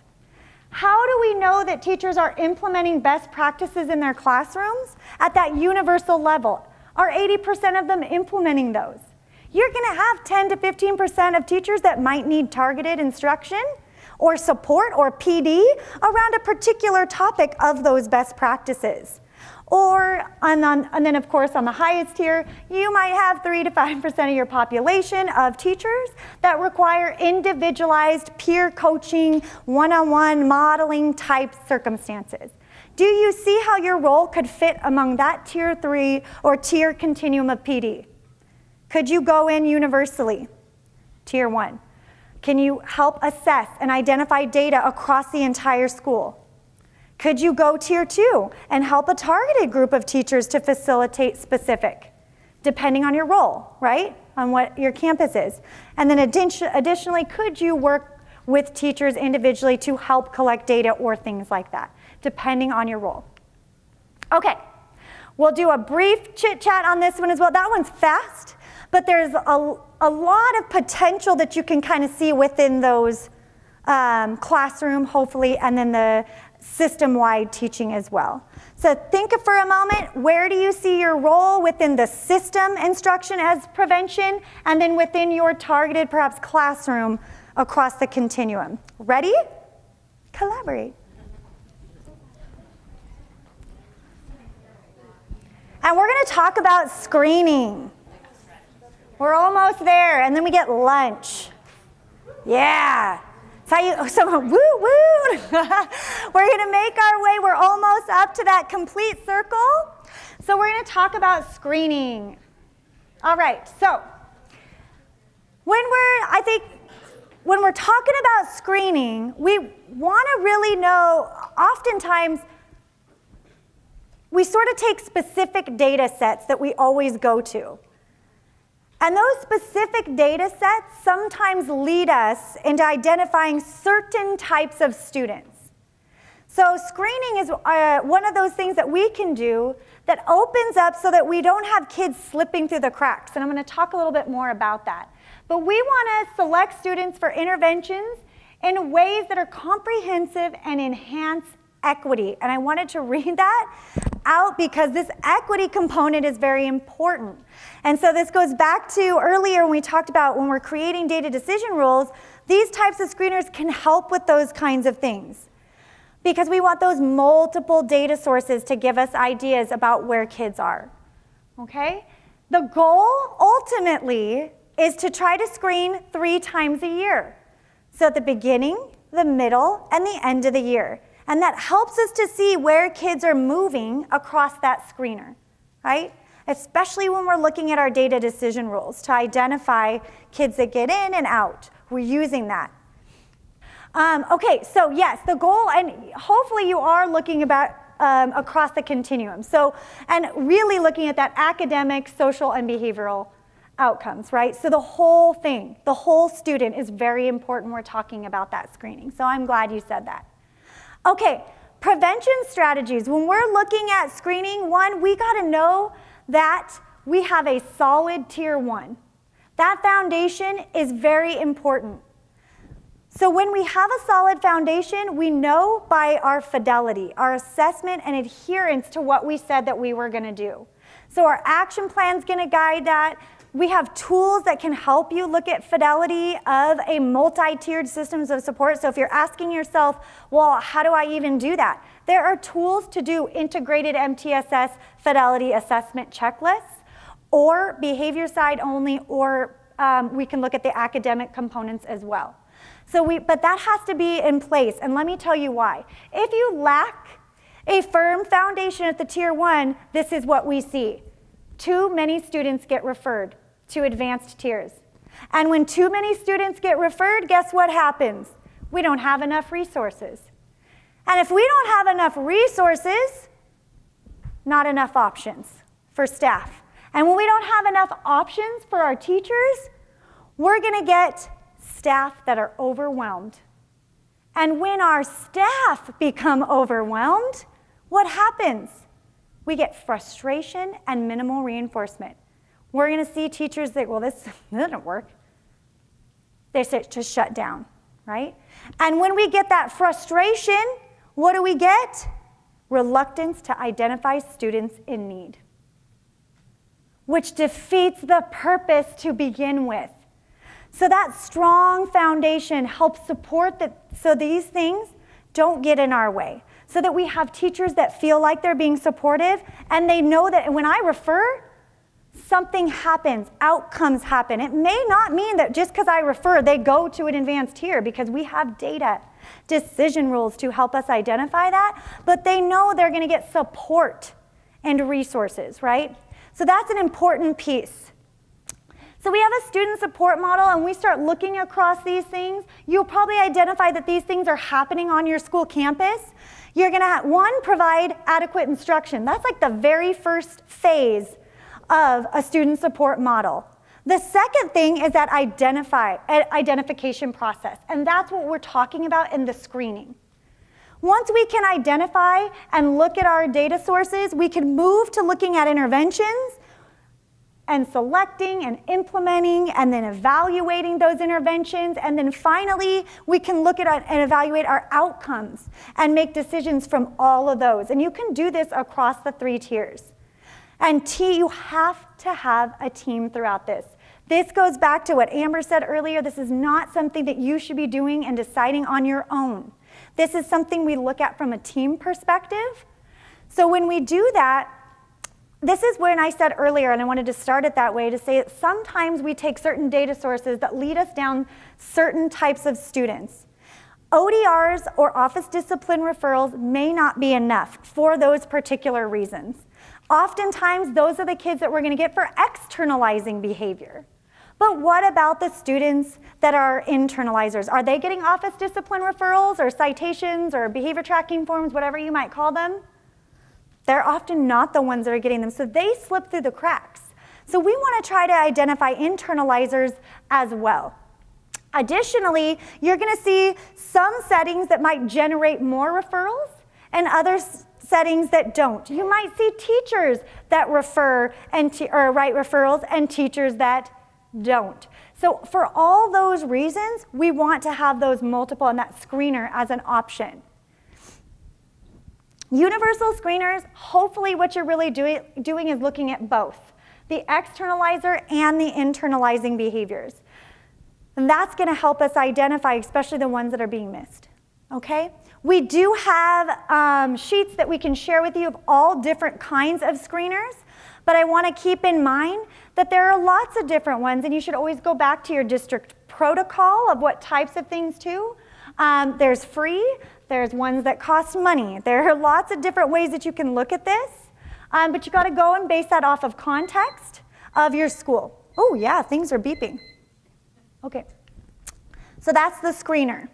How do we know that teachers are implementing best practices in their classrooms at that universal level? Are 80% of them implementing those? You're going to have 10 to 15% of teachers that might need targeted instruction or support or PD around a particular topic of those best practices. And then, of course, on the highest tier, you might have 3 to 5% of your population of teachers that require individualized peer coaching, one-on-one modeling type circumstances. Do you see how your role could fit among that tier 3 or tier continuum of PD? Could you go in universally? Tier 1. Can you help assess and identify data across the entire school? Could you go tier 2 and help a targeted group of teachers to facilitate specific, depending on your role, right? On what your campus is. And then additionally, could you work with teachers individually to help collect data or things like that, depending on your role? Okay, we'll do a brief chit chat on this one as well. That one's fast, but there's a lot of potential that you can kind of see within those classroom, hopefully, and then the system-wide teaching as well. So think for a moment, where do you see your role within the system instruction as prevention, and then within your targeted, perhaps, classroom across the continuum? Ready? Collaborate. And we're going to talk about screening. We're almost there, and then we get lunch. Yeah. So woo, woo. We're going to make our way. We're almost up to that complete circle. So we're going to talk about screening. All right. So when we're talking about screening, we want to really know, oftentimes, we sort of take specific data sets that we always go to. And those specific data sets sometimes lead us into identifying certain types of students. So screening is one of those things that we can do that opens up so that we don't have kids slipping through the cracks. And I'm going to talk a little bit more about that. But we want to select students for interventions in ways that are comprehensive and enhance equity. And I wanted to read that out because this equity component is very important. And so this goes back to earlier when we talked about when we're creating data decision rules, these types of screeners can help with those kinds of things because we want those multiple data sources to give us ideas about where kids are, okay? The goal ultimately is to try to screen 3 times a year. So at the beginning, the middle, and the end of the year. And that helps us to see where kids are moving across that screener, right? Especially when we're looking at our data decision rules to identify kids that get in and out. We're using that. Okay, so yes, the goal, and hopefully you are looking about across the continuum. So, and really looking at that academic, social, and behavioral outcomes, right? So the whole thing, the whole student is very important. We're talking about that screening. So I'm glad you said that. Okay, prevention strategies. When we're looking at screening, one, we got to know that we have a solid tier 1. That foundation is very important. So when we have a solid foundation, we know by our fidelity, our assessment and adherence to what we said that we were going to do. So our action plan's going to guide that. We have tools that can help you look at fidelity of a multi-tiered systems of support. So if you're asking yourself, well, how do I even do that? There are tools to do integrated MTSS fidelity assessment checklists, or behavior side only, or we can look at the academic components as well. But that has to be in place, and let me tell you why. If you lack a firm foundation at the tier 1, this is what we see. Too many students get referred to advanced tiers. And when too many students get referred, guess what happens? We don't have enough resources. And if we don't have enough resources, not enough options for staff. And when we don't have enough options for our teachers, we're going to get staff that are overwhelmed. And when our staff become overwhelmed, what happens? We get frustration and minimal reinforcement. We're going to see teachers that, well, this doesn't work. They start to shut down, right? And when we get that frustration, what do we get? Reluctance to identify students in need, which defeats the purpose to begin with. So that strong foundation helps support that, so these things don't get in our way, so that we have teachers that feel like they're being supportive, and they know that when I refer, something happens, outcomes happen. It may not mean that just because I refer, they go to an advanced tier, because we have data, decision rules to help us identify that, but they know they're going to get support and resources, right? So that's an important piece. So we have a student support model, and we start looking across these things. You'll probably identify that these things are happening on your school campus. You're going to, one, provide adequate instruction. That's like the very first phase of a student support model. The second thing is that identification process, and that's what we're talking about in the screening. Once we can identify and look at our data sources, we can move to looking at interventions and selecting and implementing and then evaluating those interventions. And then finally, we can look at and evaluate our outcomes and make decisions from all of those. And you can do this across the 3 tiers. And you have to have a team throughout this. This goes back to what Amber said earlier. This is not something that you should be doing and deciding on your own. This is something we look at from a team perspective. So when we do that, this is when I said earlier, and I wanted to start it that way, to say that sometimes we take certain data sources that lead us down certain types of students. ODRs, or office discipline referrals, may not be enough for those particular reasons. Oftentimes, those are the kids that we're going to get for externalizing behavior. But what about the students that are internalizers? Are they getting office discipline referrals or citations or behavior tracking forms, whatever you might call them? They're often not the ones that are getting them, so they slip through the cracks. So we want to try to identify internalizers as well. Additionally, you're going to see some settings that might generate more referrals and other settings that don't. You might see teachers that refer or write referrals and teachers that don't. So for all those reasons, we want to have those multiple and that screener as an option. Universal screeners, hopefully what you're really doing is looking at both, the externalizer and the internalizing behaviors. And that's going to help us identify, especially the ones that are being missed, okay? We do have sheets that we can share with you of all different kinds of screeners, but I want to keep in mind that there are lots of different ones, and you should always go back to your district protocol of what types of things too. There's free, there's ones that cost money. There are lots of different ways that you can look at this, but you got to go and base that off of context of your school. Oh yeah, things are beeping. Okay, so that's the screener.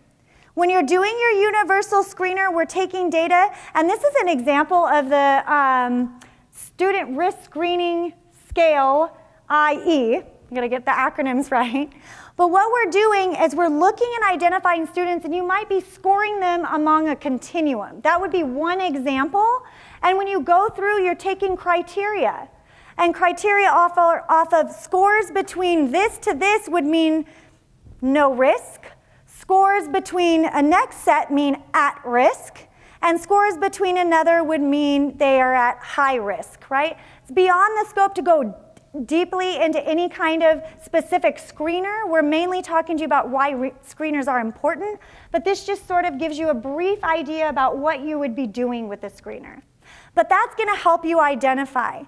When you're doing your universal screener, we're taking data, and this is an example of the student risk screening scale, IE. I'm gonna get the acronyms right. But what we're doing is we're looking and identifying students, and you might be scoring them among a continuum. That would be one example. And when you go through, you're taking criteria. And criteria off of scores between this to this would mean no risk. Scores between a next set mean at risk, and scores between another would mean they are at high risk, right? It's beyond the scope to go deeply into any kind of specific screener. We're mainly talking to you about why screeners are important, but this just sort of gives you a brief idea about what you would be doing with the screener. But that's going to help you identify.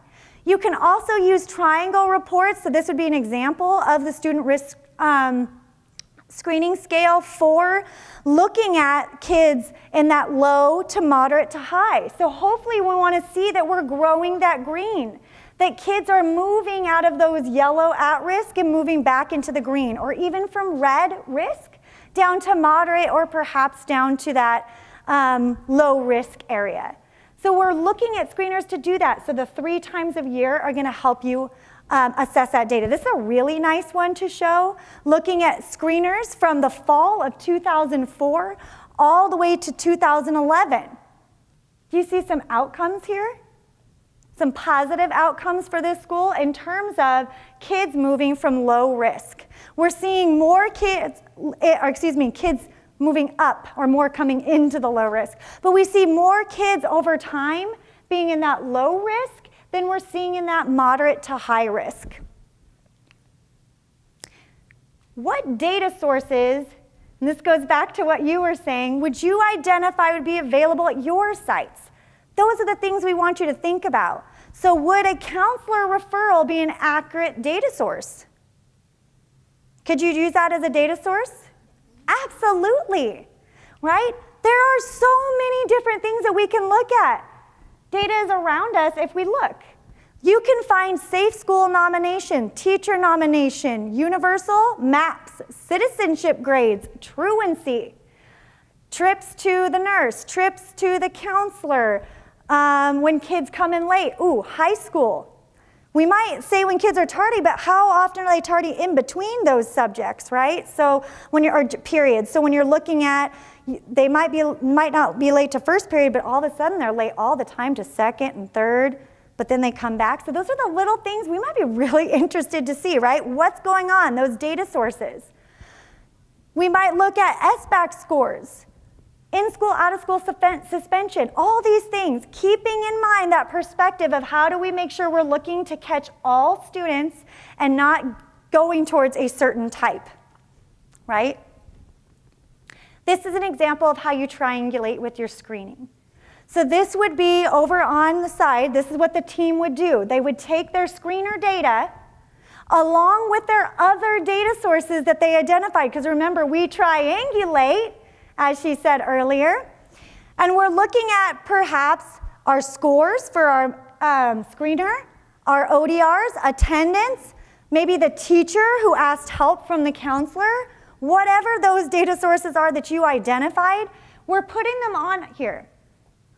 You can also use triangle reports, so this would be an example of the student risk screening scale for looking at kids in that low to moderate to high. So hopefully we want to see that we're growing that green, that kids are moving out of those yellow at risk and moving back into the green, or even from red risk down to moderate, or perhaps down to that low risk area. So we're looking at screeners to do that. So the 3 times a year are going to help you assess that data. This is a really nice one to show, looking at screeners from the fall of 2004 all the way to 2011. Do you see some outcomes here? Some positive outcomes for this school in terms of kids moving from low risk. We're seeing more kids moving up, or more coming into the low risk. But we see more kids over time being in that low risk than we're seeing in that moderate to high risk. What data sources, and this goes back to what you were saying, would you identify would be available at your sites? Those are the things we want you to think about. So would a counselor referral be an accurate data source? Could you use that as a data source? Absolutely, right? There are so many different things that we can look at. Data is around us if we look. You can find safe school nomination, teacher nomination, universal maps, citizenship grades, truancy, trips to the nurse, trips to the counselor, when kids come in late. Ooh, high school. We might say when kids are tardy, but how often are they tardy in between those subjects, right? So when you're, or periods. So when you're looking at, they might not be late to first period, but all of a sudden they're late all the time to second and third, but then they come back. So those are the little things we might be really interested to see, right? What's going on, those data sources. We might look at SBAC scores, in-school, out-of-school suspension, all these things, keeping in mind that perspective of how do we make sure we're looking to catch all students and not going towards a certain type, right? This is an example of how you triangulate with your screening. So this would be over on the side. This is what the team would do. They would take their screener data along with their other data sources that they identified, because remember, we triangulate, as she said earlier, and we're looking at perhaps our scores for our screener, our ODRs, attendance, maybe the teacher who asked help from the counselor, whatever those data sources are that you identified, we're putting them on here.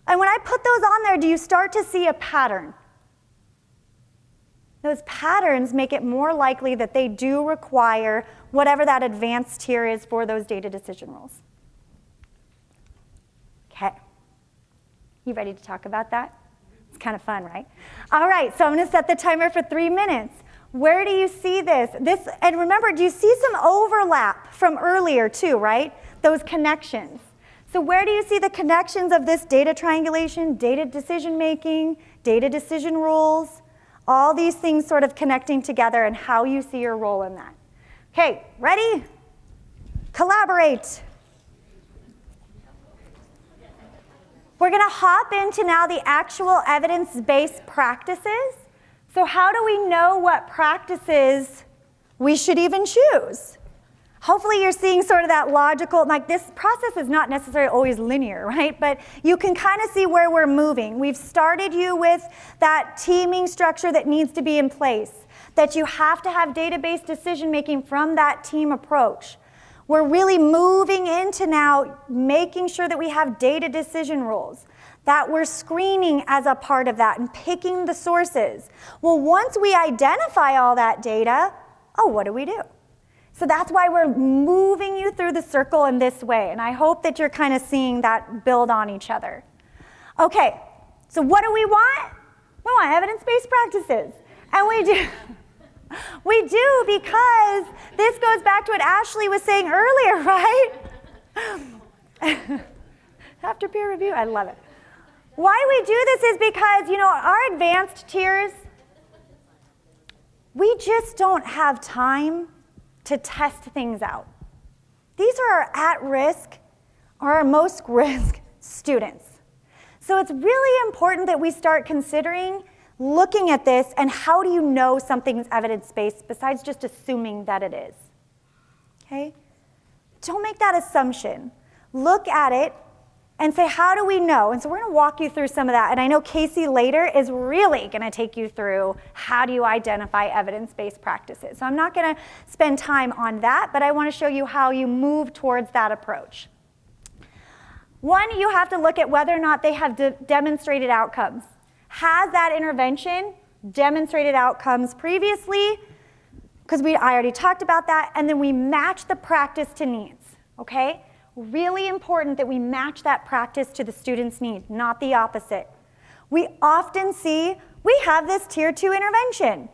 And when I put those on there, do you start to see a pattern? Those patterns make it more likely that they do require whatever that advanced tier is for those data decision rules. Okay. You ready to talk about that? It's kind of fun, right? All right, so I'm going to set the timer for 3 minutes. Where do you see this? And remember, do you see some overlap from earlier too, right? Those connections. So where do you see the connections of this data triangulation, data decision making, data decision rules, all these things sort of connecting together and how you see your role in that? Okay, ready? Collaborate. We're going to hop into now the actual evidence-based practices. So how do we know what practices we should even choose? Hopefully you're seeing sort of that logical, like this process is not necessarily always linear, right? But you can kind of see where we're moving. We've started you with that teaming structure that needs to be in place, that you have to have database decision making from that team approach. We're really moving into now making sure that we have data decision rules, that we're screening as a part of that and picking the sources. Well, once we identify all that data, what do we do? So that's why we're moving you through the circle in this way, and I hope that you're kind of seeing that build on each other. Okay, so what do we want? We want evidence-based practices, and we do. We do, because this goes back to what Ashley was saying earlier, right? After peer review, I love it. Why we do this is because, our advanced tiers, we just don't have time to test things out. These are our at-risk, or our most risk students. So it's really important that we start considering looking at this and how do you know something's evidence-based besides just assuming that it is. Okay? Don't make that assumption. Look at it and say, how do we know? And so we're going to walk you through some of that. And I know Casey later is really going to take you through how do you identify evidence-based practices. So I'm not going to spend time on that, but I want to show you how you move towards that approach. One, you have to look at whether or not they have demonstrated outcomes. Has that intervention demonstrated outcomes previously? Because I already talked about that. And then we match the practice to needs, okay? Really important that we match that practice to the student's need, not the opposite. We often see, we have this tier 2 intervention.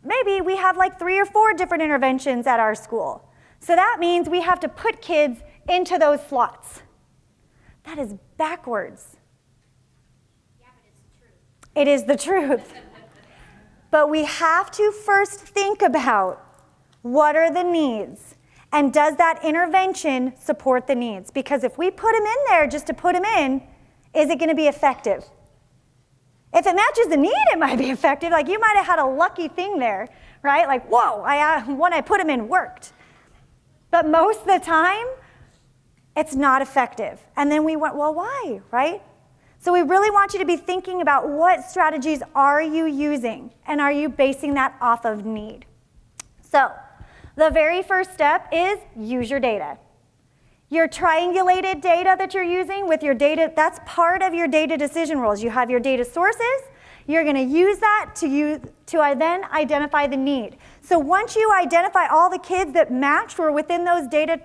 Maybe we have like 3 or 4 different interventions at our school. So that means we have to put kids into those slots. That is backwards. Yeah, but it's the truth. It is the truth. But we have to first think about what are the needs. And does that intervention support the needs? Because if we put them in there just to put them in, is it going to be effective? If it matches the need, it might be effective. Like you might have had a lucky thing there, right? Like, whoa, when I put them in worked. But most of the time, it's not effective. And then we went, well, why, right? So we really want you to be thinking about what strategies are you using and are you basing that off of need? So the very first step is use your data. Your triangulated data that you're using with your data, that's part of your data decision rules. You have your data sources. You're going to use that to then identify the need. So once you identify all the kids that matched or within those data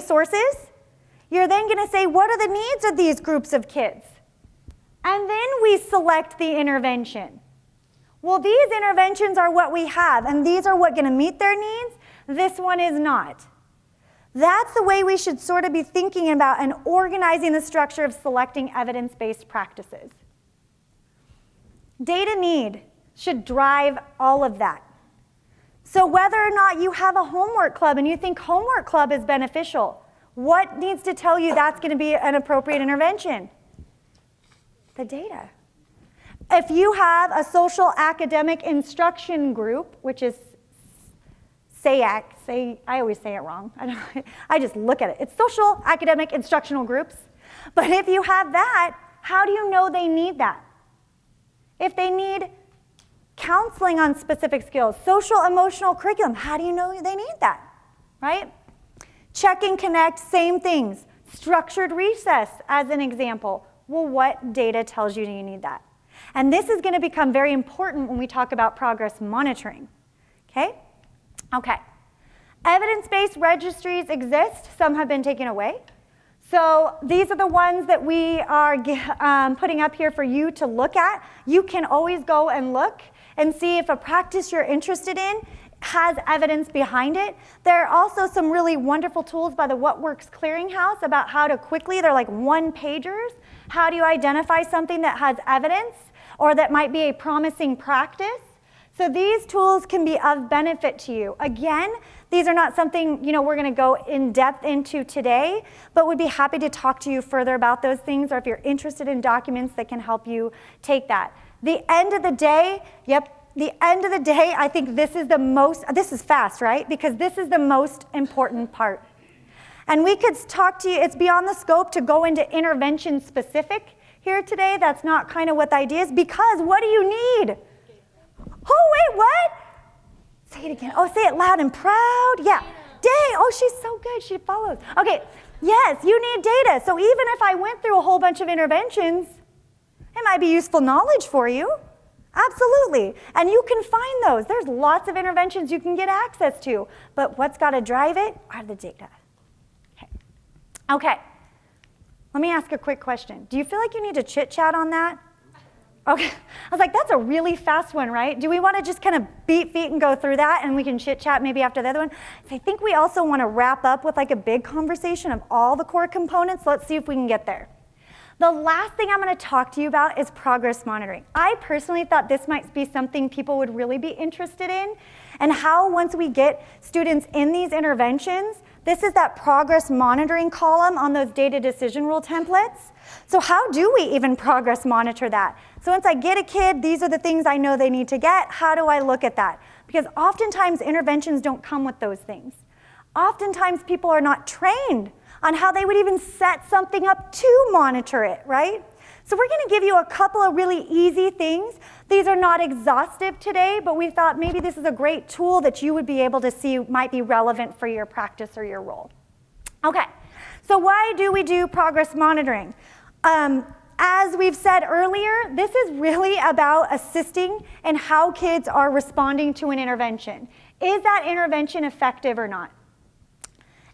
sources, you're then going to say, what are the needs of these groups of kids? And then we select the intervention. Well, these interventions are what we have, and these are what going to meet their needs. This one is not. That's the way we should sort of be thinking about and organizing the structure of selecting evidence-based practices. Data need should drive all of that. So whether or not you have a homework club and you think homework club is beneficial, what needs to tell you that's going to be an appropriate intervention? The data. If you have a social academic instruction group, which is I always say it wrong. I just look at it. It's social academic instructional groups. But if you have that, how do you know they need that? If they need counseling on specific skills, social emotional curriculum, how do you know they need that, right? Check and connect, same things. Structured recess as an example. Well, what data tells you you need that? And this is going to become very important when we talk about progress monitoring, okay? Okay. Evidence-based registries exist. Some have been taken away. So these are the ones that we are putting up here for you to look at. You can always go and look and see if a practice you're interested in has evidence behind it. There are also some really wonderful tools by the What Works Clearinghouse about how to quickly, they're like one-pagers. How do you identify something that has evidence or that might be a promising practice? So these tools can be of benefit to you. Again, these are not something we're going to go in depth into today, but would be happy to talk to you further about those things, or if you're interested in documents that can help you take that. The end of the day, I think this is fast, right? Because this is the most important part. And we could talk to you, it's beyond the scope to go into intervention specific here today. That's not kind of what the idea is, because what do you need? Oh, wait, what? Say it again. Oh, say it loud and proud. Yeah. Day. Oh, she's so good. She follows. Okay. Yes, you need data. So even if I went through a whole bunch of interventions, it might be useful knowledge for you. Absolutely. And you can find those. There's lots of interventions you can get access to. But what's got to drive it are the data. Okay. Let me ask a quick question. Do you feel like you need to chit-chat on that? Okay, I was like, that's a really fast one, right? Do we want to just kind of beat feet and go through that and we can chit chat maybe after the other one? So I think we also want to wrap up with like a big conversation of all the core components. Let's see if we can get there. The last thing I'm going to talk to you about is progress monitoring. I personally thought this might be something people would really be interested in, and how once we get students in these interventions, this is that progress monitoring column on those data decision rule templates. So how do we even progress monitor that? So once I get a kid, these are the things I know they need to get. How do I look at that? Because oftentimes interventions don't come with those things. Oftentimes people are not trained on how they would even set something up to monitor it, right? So we're going to give you a couple of really easy things. These are not exhaustive today, but we thought maybe this is a great tool that you would be able to see might be relevant for your practice or your role. Okay, so why do we do progress monitoring? As we've said earlier, this is really about assisting in how kids are responding to an intervention. Is that intervention effective or not?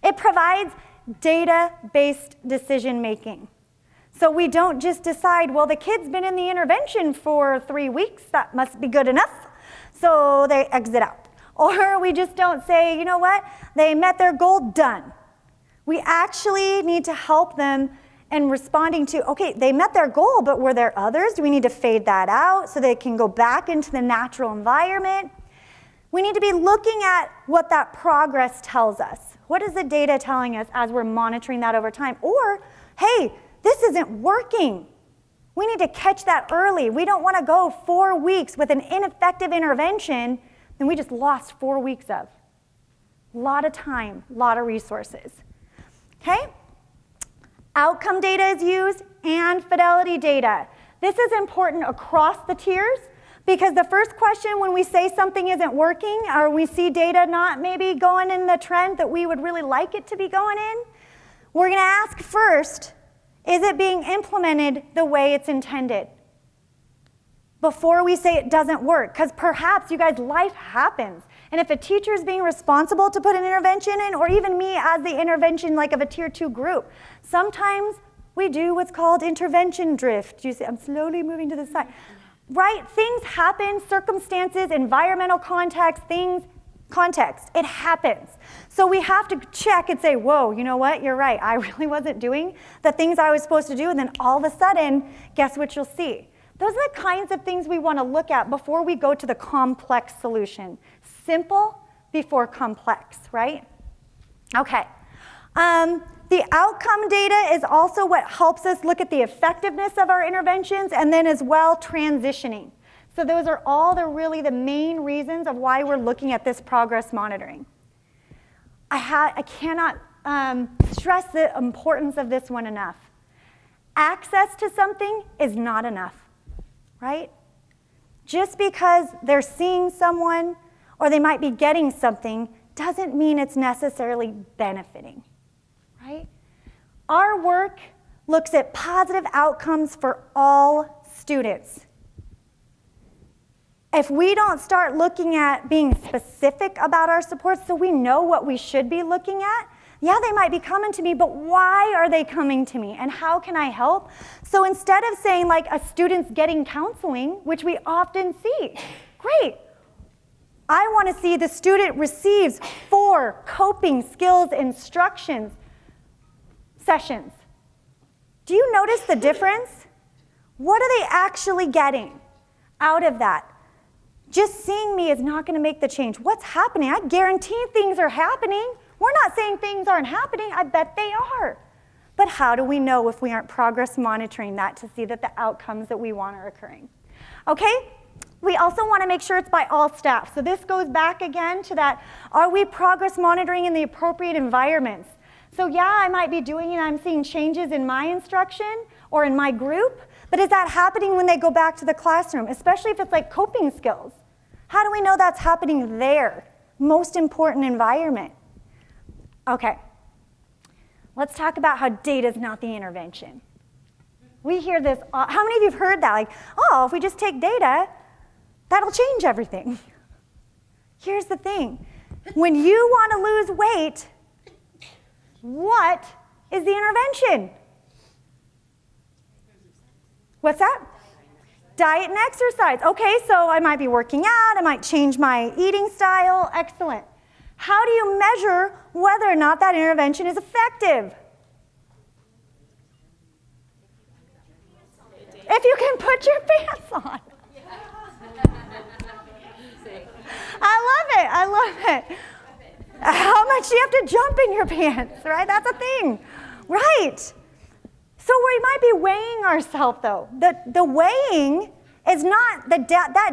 It provides data-based decision making. So we don't just decide, well, the kid's been in the intervention for 3 weeks, that must be good enough, so they exit out. Or we just don't say, you know what, they met their goal, done. We actually need to help them in responding to, okay, they met their goal, but were there others? Do we need to fade that out so they can go back into the natural environment? We need to be looking at what that progress tells us. What is the data telling us as we're monitoring that over time? Or, hey, this isn't working. We need to catch that early. We don't want to go 4 weeks with an ineffective intervention, then we just lost 4 weeks of. A lot of time, a lot of resources. Okay? Outcome data is used and fidelity data. This is important across the tiers, because the first question when we say something isn't working or we see data not maybe going in the trend that we would really like it to be going in, we're going to ask first, is it being implemented the way it's intended? Before we say it doesn't work, because perhaps, you guys, life happens. And if a teacher is being responsible to put an intervention in, or even me as the intervention like of a tier 2 group, sometimes we do what's called intervention drift. You see, I'm slowly moving to the side. Right? Things happen, circumstances, environmental context, context. It happens. So we have to check and say, whoa, you know what? You're right. I really wasn't doing the things I was supposed to do. And then all of a sudden, guess what you'll see? Those are the kinds of things we want to look at before we go to the complex solution. Simple before complex, right? Okay. The outcome data is also what helps us look at the effectiveness of our interventions, and then as well transitioning. So those are all really the main reasons of why we're looking at this progress monitoring. I cannot stress the importance of this one enough. Access to something is not enough, right? Just because they're seeing someone or they might be getting something doesn't mean it's necessarily benefiting. Right? Our work looks at positive outcomes for all students. If we don't start looking at being specific about our supports so we know what we should be looking at, yeah, they might be coming to me, but why are they coming to me and how can I help? So instead of saying like a student's getting counseling, which we often see, great. I want to see the student receives 4 coping skills instructions sessions. Do you notice the difference? What are they actually getting out of that? Just seeing me is not going to make the change. What's happening? I guarantee things are happening. We're not saying things aren't happening. I bet they are. But how do we know if we aren't progress monitoring that to see that the outcomes that we want are occurring? Okay? We also want to make sure it's by all staff. So this goes back again to that, are we progress monitoring in the appropriate environments? So yeah, I might be doing it, I'm seeing changes in my instruction or in my group, but is that happening when they go back to the classroom, especially if it's like coping skills? How do we know that's happening there? Most important environment. Okay, let's talk about how data is not the intervention. We hear this, how many of you have heard that? Like, oh, if we just take data, that'll change everything. Here's the thing, when you want to lose weight, what is the intervention? What's that? Diet and exercise. Okay, so I might be working out, I might change my eating style. Excellent. How do you measure whether or not that intervention is effective? If you can put your pants on. I love it. How much do you have to jump in your pants, right? That's a thing, right? So we might be weighing ourselves, though. The weighing is not, that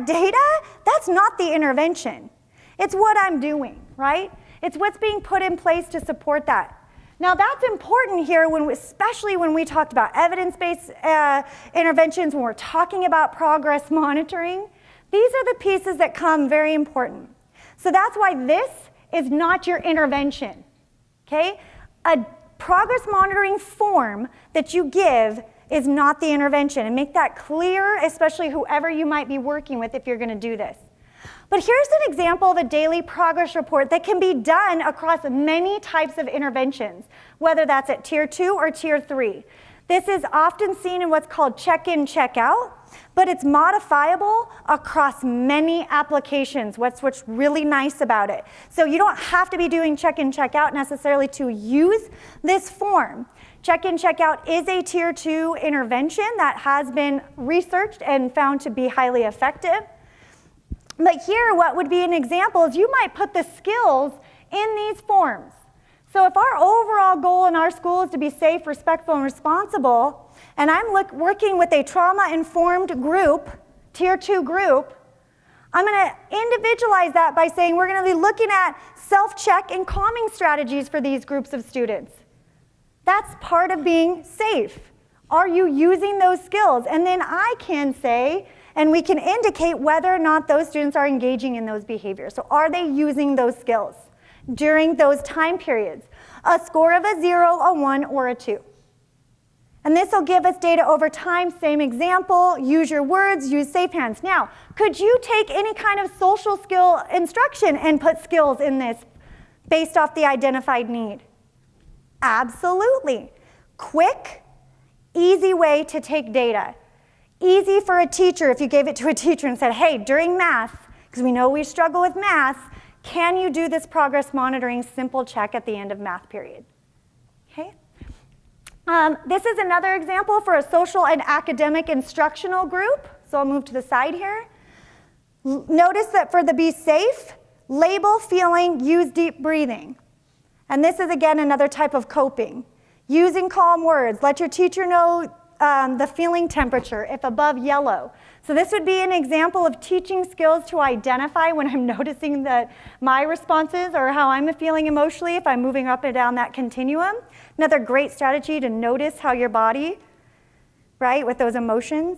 data, that's not the intervention. It's what I'm doing, right? It's what's being put in place to support that. Now that's important here, especially when we talked about evidence-based interventions, when we're talking about progress monitoring. These are the pieces that come very important. So that's why this is not your intervention, okay? A progress monitoring form that you give is not the intervention, and make that clear, especially whoever you might be working with if you're gonna do this. But here's an example of a daily progress report that can be done across many types of interventions, whether that's at Tier 2 or Tier 3. This is often seen in what's called check-in, check-out, but it's modifiable across many applications. What's really nice about it. So you don't have to be doing check-in, check-out necessarily to use this form. Check-in, check-out is a Tier 2 intervention that has been researched and found to be highly effective. But here, what would be an example is you might put the skills in these forms. So if our overall goal in our school is to be safe, respectful, and responsible, and I'm working with a trauma-informed group, Tier 2 group, I'm going to individualize that by saying we're going to be looking at self-check and calming strategies for these groups of students. That's part of being safe. Are you using those skills? And then I can say, and we can indicate whether or not those students are engaging in those behaviors. So are they using those skills during those time periods? A score of a 0, a 1, or a 2. And this will give us data over time. Same example, use your words, use safe hands. Now, could you take any kind of social skill instruction and put skills in this based off the identified need? Absolutely. Quick, easy way to take data. Easy for a teacher if you gave it to a teacher and said, hey, during math, because we know we struggle with math, can you do this progress monitoring simple check at the end of math period? Okay. This is another example for a social and academic instructional group. So I'll move to the side here. Notice that for the be safe, label, feeling, use deep breathing. And this is, again, another type of coping. Using calm words. Let your teacher know the feeling temperature, if above yellow. So this would be an example of teaching skills to identify when I'm noticing that my responses or how I'm feeling emotionally if I'm moving up and down that continuum. Another great strategy to notice how your body, right, with those emotions.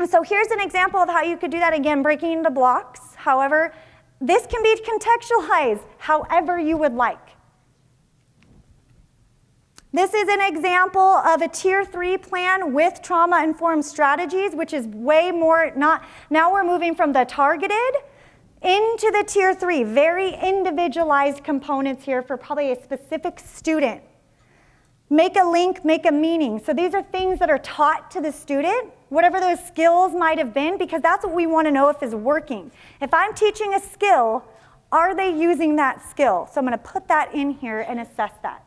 So here's an example of how you could do that, again, breaking into blocks. However, this can be contextualized however you would like. This is an example of a Tier 3 plan with trauma-informed strategies, which is way more, now we're moving from the targeted into the Tier 3, very individualized components here for probably a specific student. Make a link, make a meaning. So these are things that are taught to the student, whatever those skills might have been, because that's what we want to know if is working. If I'm teaching a skill, are they using that skill? So I'm going to put that in here and assess that.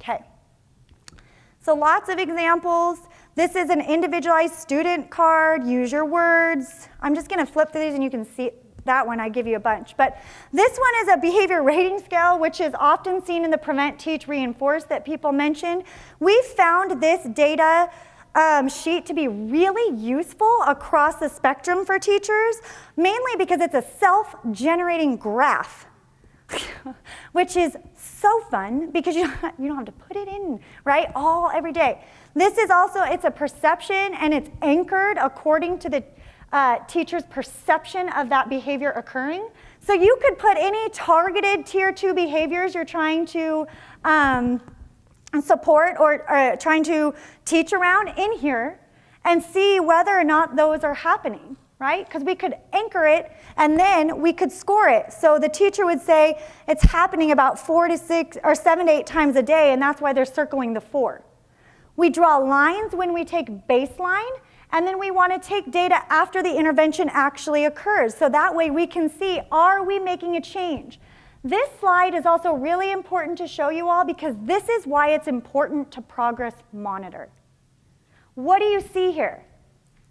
Okay, so lots of examples. This is an individualized student card, use your words. I'm just gonna flip through these and you can see that one, I give you a bunch. But this one is a behavior rating scale, which is often seen in the prevent, teach, reinforce that people mentioned. We found this data sheet to be really useful across the spectrum for teachers, mainly because it's a self-generating graph. Which is so fun because you don't have to put it in, right, every day. This is also, it's a perception and it's anchored according to the teacher's perception of that behavior occurring. So you could put any targeted Tier 2 behaviors you're trying to support or trying to teach around in here and see whether or not those are happening. Right? Because we could anchor it and then we could score it. So the teacher would say it's happening about 4 to 6 or 7 to 8 times a day, and that's why they're circling the 4. We draw lines when we take baseline, And then we want to take data after the intervention actually occurs. So that way we can see, are we making a change? This slide is also really important to show you all because this is why it's important to progress monitor. What do you see here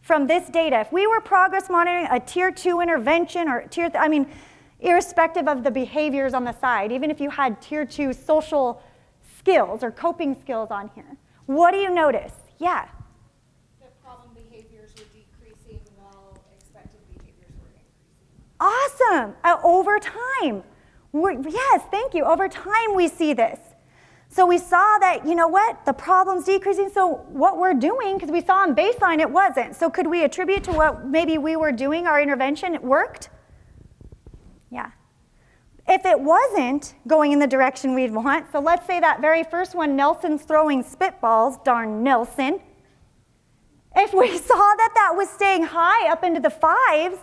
from this data? If we were progress monitoring a tier 2 intervention or irrespective of the behaviors on the side, even if you had tier 2 social skills or coping skills on here, what do you notice? Yeah. The problem behaviors were decreasing while expected behaviors were increasing. Awesome. Over time. Yes, thank you. Over time we see this. So we saw that, you know what, the problem's decreasing, so what we're doing, because we saw on baseline it wasn't, so could we attribute to what maybe we were doing, our intervention, it worked? Yeah. If it wasn't going in the direction we'd want, so let's say that very first one, Nelson's throwing spitballs, darn Nelson. If we saw that that was staying high up into the 5s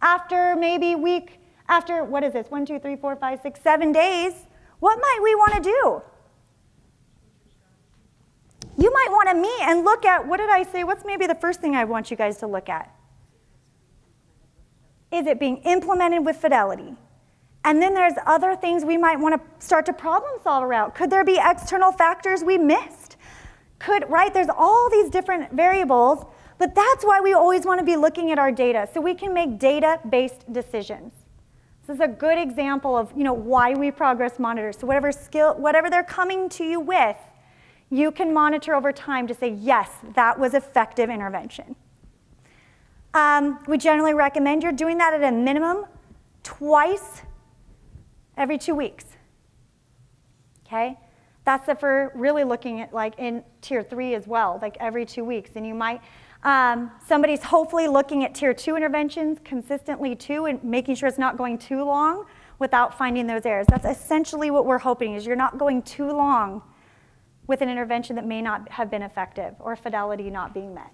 after maybe what is this, 1, 2, 3, 4, 5, 6, 7 days, what might we want to do? You might want to meet and look at, what did I say? What's maybe the first thing I want you guys to look at? Is it being implemented with fidelity? And then there's other things we might want to start to problem solve around. Could there be external factors we missed? Right? There's all these different variables, but that's why we always want to be looking at our data so we can make data-based decisions. This is a good example of, why we progress monitor. So whatever they're coming to you with, you can monitor over time to say, yes, that was effective intervention. We generally recommend you're doing that at a minimum twice every 2 weeks. Okay? That's if we're really looking at like in tier 3 as well, like every 2 weeks. And you might, somebody's hopefully looking at tier 2 interventions consistently too and making sure it's not going too long without finding those errors. That's essentially what we're hoping is you're not going too long with an intervention that may not have been effective or fidelity not being met.